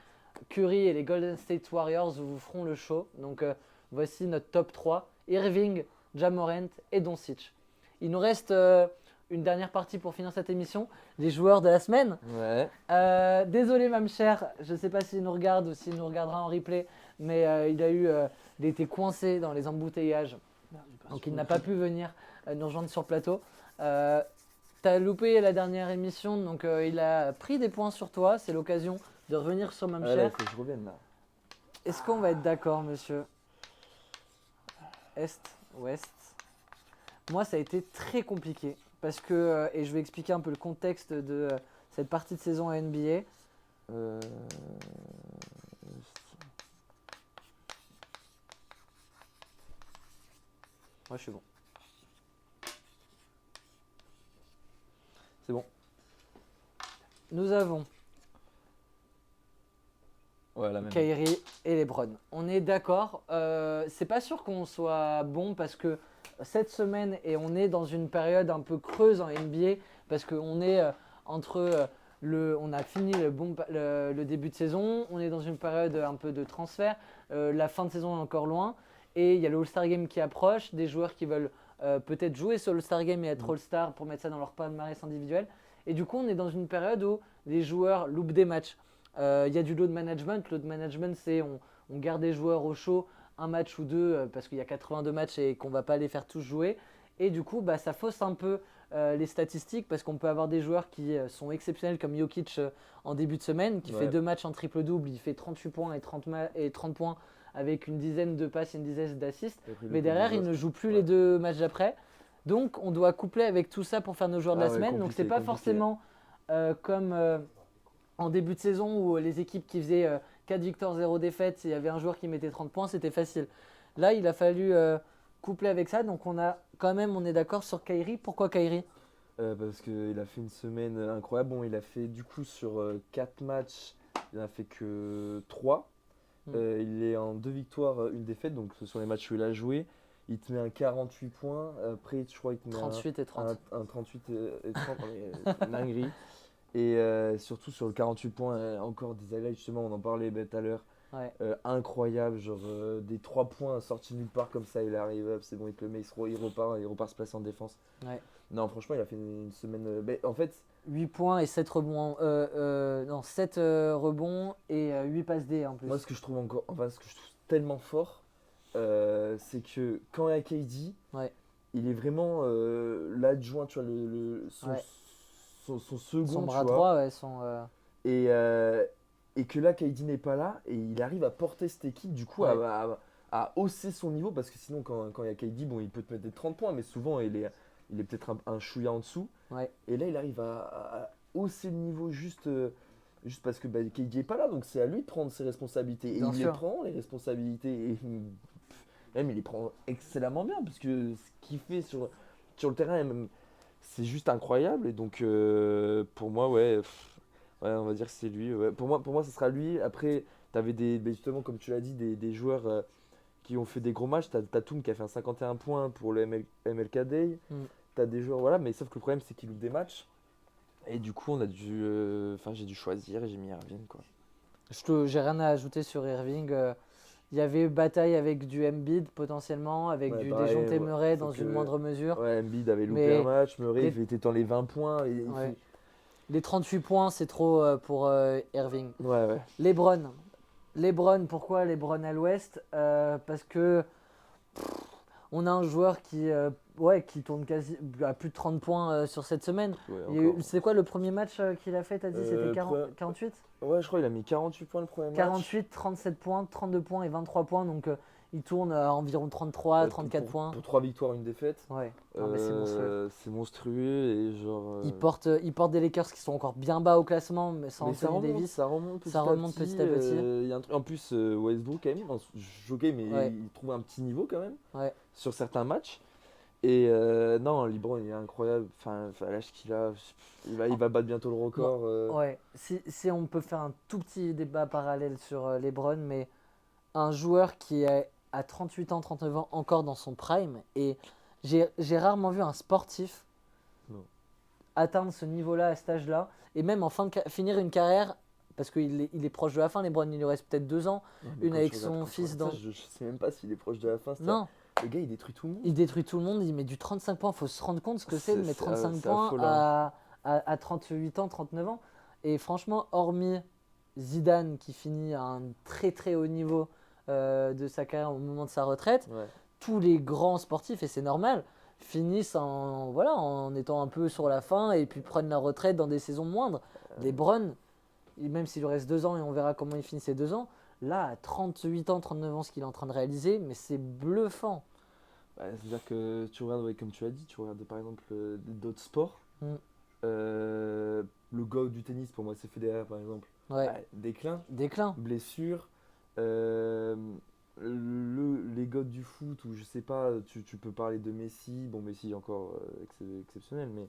Speaker 2: Curry et les Golden State Warriors vous feront le show. Donc, voici notre top 3. Irving, Ja Morant et Doncic. Il nous reste une dernière partie pour finir cette émission. Les joueurs de la semaine.
Speaker 7: Ouais.
Speaker 2: Désolé, Mme Cher, je ne sais pas s'il nous regarde ou s'il nous regardera en replay, mais il a été coincé dans les embouteillages. Donc il n'a pas pu venir nous rejoindre sur plateau. T'as loupé la dernière émission, donc il a pris des points sur toi. C'est l'occasion de revenir sur Mme
Speaker 7: Ouais, là, il
Speaker 2: Cher.
Speaker 7: faut que je revienne là.
Speaker 2: Est-ce qu'on va être d'accord, monsieur? Est, ouest. Moi, ça a été très compliqué parce que, et je vais expliquer un peu le contexte de cette partie de saison à NBA. Moi, je suis bon.
Speaker 7: C'est bon.
Speaker 2: Nous avons
Speaker 7: Ouais, la même.
Speaker 2: Kyrie et LeBron. On est d'accord. C'est pas sûr qu'on soit bon parce que cette semaine, et on est dans une période un peu creuse en NBA parce qu'on est entre on a fini le début de saison, on est dans une période un peu de transfert, la fin de saison est encore loin et il y a le All-Star Game qui approche, des joueurs qui veulent peut-être jouer sur le All-Star Game et être All-Star pour mettre ça dans leur palmarès individuel. Et du coup, on est dans une période où les joueurs loupent des matchs. Il y a du load management. Load management, c'est on garde des joueurs au chaud un match ou deux parce qu'il y a 82 matchs et qu'on ne va pas les faire tous jouer. Et du coup, ça fausse un peu les statistiques parce qu'on peut avoir des joueurs qui sont exceptionnels comme Jokic en début de semaine, qui fait 2 matchs en triple-double, il fait 38 points et 30 points avec une dizaine de passes et une dizaine d'assists. Mais derrière, il ne joue plus les 2 matchs d'après. Donc, on doit coupler avec tout ça pour faire nos joueurs de la semaine. Donc, c'est pas forcément comme en début de saison où les équipes qui faisaient 4 victoires, 0 défaites, il y avait un joueur qui mettait 30 points, c'était facile. Là, il a fallu coupler avec ça. Donc, on est d'accord sur Kyrie. Pourquoi Kyrie?
Speaker 7: Parce qu'il a fait une semaine incroyable. Bon, il a fait du coup sur 4 matchs, il n'a fait que 3. Il est en 2 victoires, 1 défaite. Donc, ce sont les matchs où il a joué. Il te met un 48 points. Après, je crois qu'il te met
Speaker 2: 38 et 30.
Speaker 7: un 38 et 30. Mais dinguerie. Et surtout sur le 48 points, encore des highlights, justement, on en parlait tout à l'heure.
Speaker 2: Ouais.
Speaker 7: Incroyable, genre des 3 points sortis de nulle part comme ça, il arrive, hop, c'est bon, il te le met, il repart se placer en défense.
Speaker 2: Ouais.
Speaker 7: Non, franchement, il a fait une semaine. En fait,
Speaker 2: 8 points et 7 rebonds. 7 rebonds et 8 passes D en plus.
Speaker 7: moi, ce que je trouve tellement fort, c'est que quand il y a KD,
Speaker 2: Ouais.
Speaker 7: il est vraiment l'adjoint, tu vois,
Speaker 2: Ouais.
Speaker 7: son second,
Speaker 2: Son
Speaker 7: tu
Speaker 2: bras
Speaker 7: vois.
Speaker 2: droit, ouais,
Speaker 7: Et que là, KD n'est pas là et il arrive à porter cette équipe, du coup,
Speaker 2: Ouais.
Speaker 7: à hausser son niveau parce que sinon, quand il y a KD, bon, il peut te mettre des 30 points, mais souvent, il est peut-être un chouïa en dessous.
Speaker 2: Ouais.
Speaker 7: Et là, il arrive à hausser le niveau juste parce que KD n'est pas là, donc c'est à lui de prendre ses responsabilités. Et
Speaker 2: Bien
Speaker 7: il
Speaker 2: sûr.
Speaker 7: les prend, les responsabilités, et même il les prend excellemment bien parce que ce qu'il fait sur le terrain, même, c'est juste incroyable. Et donc, pour moi, ouais. Ouais, on va dire que c'est lui. Ouais. Pour moi, ce sera lui. Après, tu avais justement, comme tu l'as dit, des joueurs qui ont fait des gros matchs. Tu as Tatum qui a fait un 51 points pour le MLK Day.
Speaker 2: Mm.
Speaker 7: Tu as des joueurs, voilà, mais sauf que le problème, c'est qu'ils louent des matchs. Et du coup, j'ai dû choisir et j'ai mis Irving, quoi.
Speaker 2: J'ai rien à ajouter sur Irving. Il y avait bataille avec du Embiid potentiellement, avec
Speaker 7: Ouais,
Speaker 2: du
Speaker 7: pareil,
Speaker 2: Dejounte
Speaker 7: ouais.
Speaker 2: Murray
Speaker 7: Faut
Speaker 2: dans
Speaker 7: que-
Speaker 2: une moindre mesure.
Speaker 7: Ouais, Embiid avait loupé
Speaker 2: Mais
Speaker 7: un match. Murray,
Speaker 2: les-
Speaker 7: il était dans les 20 points. Et
Speaker 2: Ouais. Les 38 points, c'est trop pour Irving.
Speaker 7: Ouais.
Speaker 2: LeBron, pourquoi LeBron à l'ouest Parce que on a un joueur qui tourne quasi à plus de 30 points sur cette semaine.
Speaker 7: Ouais,
Speaker 2: C'est quoi le premier match qu'il a fait, t'as dit c'était 48
Speaker 7: Ouais, je crois qu'il a mis 48 points le premier match.
Speaker 2: 48, 37 points, 32 points et 23 points. Donc il tourne à environ 33, 34 points.
Speaker 7: Pour 3 victoires, une défaite.
Speaker 2: Ouais, non, mais c'est monstrueux.
Speaker 7: C'est monstrueux et genre.
Speaker 2: Il porte des Lakers qui sont encore bien bas au classement, mais sans
Speaker 7: Mais
Speaker 2: Anthony Davis.
Speaker 7: ça remonte petit
Speaker 2: Ça remonte petit à petit.
Speaker 7: Il y a un truc, en plus, Westbrook, quand même, choqué, mais
Speaker 2: Ouais.
Speaker 7: il trouve un petit niveau quand même
Speaker 2: Ouais.
Speaker 7: sur certains matchs. Et non, LeBron, il est incroyable. Enfin, à l'âge qu'il a, il va battre bientôt le record.
Speaker 2: Ouais, si on peut faire un tout petit débat parallèle sur LeBron, mais un joueur qui est à 38 ans, 39 ans encore dans son prime, et j'ai rarement vu un sportif
Speaker 7: Non.
Speaker 2: atteindre ce niveau-là à cet âge-là, et même en finir une carrière, parce qu'il il est proche de la fin, LeBron, il lui reste peut-être 2 ans.
Speaker 7: Non, mais
Speaker 2: Une
Speaker 7: quand
Speaker 2: avec
Speaker 7: tu regardes
Speaker 2: son
Speaker 7: quand tu
Speaker 2: fils
Speaker 7: regardes
Speaker 2: dans-
Speaker 7: ça, je sais même pas s'il est proche de la fin.
Speaker 2: Non,
Speaker 7: Le gars, il détruit tout le monde.
Speaker 2: il détruit tout le monde, il met du 35 points, il faut se rendre compte ce que c'est de mettre 35
Speaker 7: c'est
Speaker 2: points
Speaker 7: affolant.
Speaker 2: à 38 ans, 39 ans. Et franchement, hormis Zidane qui finit à un très très haut niveau de sa carrière au moment de sa retraite,
Speaker 7: Ouais.
Speaker 2: tous les grands sportifs, et c'est normal, finissent en étant un peu sur la fin et puis prennent la retraite dans des saisons moindres. LeBron, même s'il lui reste 2 ans et on verra comment il finit ces 2 ans, là, à 38 ans, 39 ans, ce qu'il est en train de réaliser, mais c'est bluffant.
Speaker 7: Bah, c'est-à-dire que tu regardes, ouais, comme tu as dit, tu regardes par exemple d'autres sports.
Speaker 2: Mm.
Speaker 7: Le GOAT du tennis, pour moi, c'est Federer, par exemple.
Speaker 2: Ouais,
Speaker 7: Ouais, déclin,
Speaker 2: déclin.
Speaker 7: blessure. Les GOAT du foot, ou je sais pas, tu peux parler de Messi. Bon, Messi est encore exceptionnel, mais.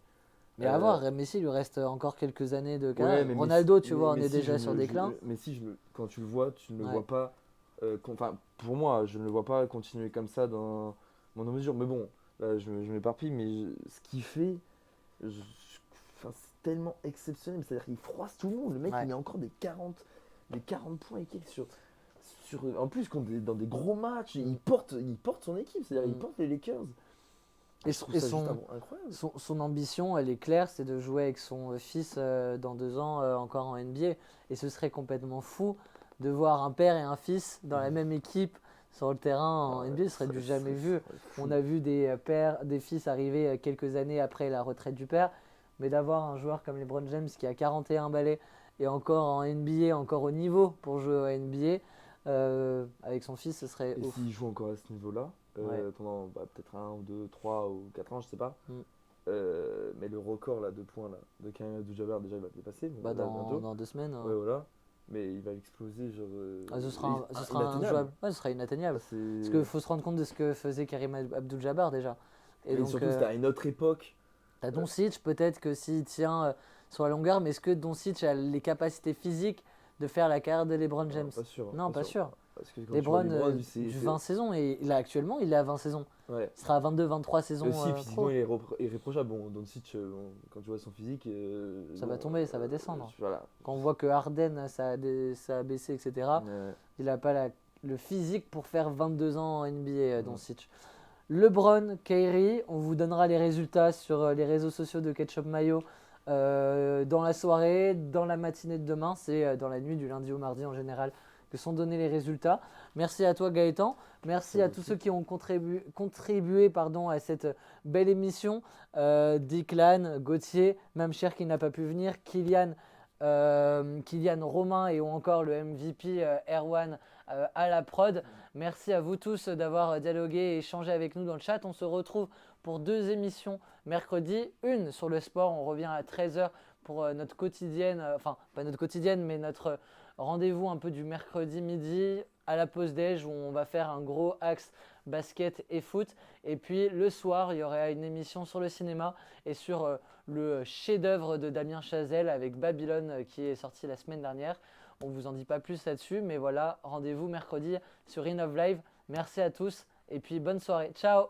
Speaker 2: Mais à voir, Messi, il lui reste encore quelques années de
Speaker 7: Ouais,
Speaker 2: carrière.
Speaker 7: mais
Speaker 2: Ronaldo,
Speaker 7: Messi-
Speaker 2: tu vois, on est
Speaker 7: Messi,
Speaker 2: déjà sur déclin.
Speaker 7: Messi, quand tu le vois, tu ne le
Speaker 2: Ouais.
Speaker 7: vois pas. Enfin, pour moi, je ne le vois pas continuer comme ça dans mon mesure. Mais bon, là, je m'éparpille, mais ce qu'il fait, enfin, c'est tellement exceptionnel. C'est-à-dire qu'il froisse tout le monde. Le mec,
Speaker 2: Ouais.
Speaker 7: il met encore des 40 points et quelques en plus, dans des gros matchs, il porte son équipe. C'est-à-dire, il
Speaker 2: Mm.
Speaker 7: porte les Lakers.
Speaker 2: Et
Speaker 7: Je trouve
Speaker 2: et
Speaker 7: ça
Speaker 2: son-
Speaker 7: juste incroyable.
Speaker 2: Son ambition, elle est claire, c'est de jouer avec son fils dans 2 ans encore en NBA. Et ce serait complètement fou de voir un père et un fils dans la même équipe sur le terrain en NBA. Ce serait du jamais vu. On a vu des pères, des fils arriver quelques années après la retraite du père. Mais d'avoir un joueur comme LeBron James qui a 41 balais et encore en NBA, encore au niveau pour jouer au NBA, avec son fils, ce serait
Speaker 7: Et
Speaker 2: ouf.
Speaker 7: s'il joue encore à ce niveau-là, pendant peut-être 1 ou 2, 3 ou 4 ans, je sais pas.
Speaker 2: Mm.
Speaker 7: Mais le record là, de points là, de Kareem Abdul-Jabbar, déjà il va le dépasser.
Speaker 2: Bah,
Speaker 7: là, bientôt.
Speaker 2: dans 2 semaines.
Speaker 7: Ouais, voilà. Mais il va exploser. Genre,
Speaker 2: Ce sera
Speaker 7: inatteignable.
Speaker 2: injouable. Ouais, ce sera inatteignable. Parce qu'il faut se rendre compte de ce que faisait Karim Abdul-Jabbar déjà.
Speaker 7: Et
Speaker 2: donc,
Speaker 7: surtout, c'était à une autre époque.
Speaker 2: t'as Doncic, peut-être que s'il tient sur la longueur, mais est-ce que Doncic a les capacités physiques de faire la carrière de LeBron James?
Speaker 7: Pas sûr.
Speaker 2: Non, pas sûr.
Speaker 7: Parce que quand tu vois
Speaker 2: LeBron,
Speaker 7: lui, c'est-
Speaker 2: 20 saisons, et là actuellement, il est à 20 saisons.
Speaker 7: Ouais.
Speaker 2: Il sera à 22, 23 saisons
Speaker 7: Aussi,
Speaker 2: pro.
Speaker 7: physiquement, il est irréprochable. Bon, Doncic, quand tu vois son physique.
Speaker 2: Ça va tomber, ça va descendre.
Speaker 7: Voilà.
Speaker 2: Quand on voit que Harden, ça a baissé, etc., il n'a pas le physique pour faire 22 ans en NBA, Doncic. LeBron, Kyrie, on vous donnera les résultats sur les réseaux sociaux de Ketchup Mayo dans la soirée, dans la matinée de demain. C'est dans la nuit du lundi au mardi en général que sont donnés les résultats. Merci à toi Gaëtan, merci à tous ceux qui ont contribué à cette belle émission. Declan, Gauthier, même Cher qui n'a pas pu venir, Kylian, Romain et ou encore le MVP Erwan à la prod. Merci à vous tous d'avoir dialogué et échangé avec nous dans le chat. On se retrouve pour 2 émissions mercredi, une sur le sport, on revient à 13h pour notre quotidienne, enfin pas notre quotidienne mais notre rendez-vous un peu du mercredi midi à la pause déj où on va faire un gros axe basket et foot. Et puis le soir, il y aura une émission sur le cinéma et sur le chef-d'œuvre de Damien Chazelle avec Babylone qui est sorti la semaine dernière. On ne vous en dit pas plus là-dessus, mais voilà, rendez-vous mercredi sur Innov Live. Merci à tous et puis bonne soirée. Ciao.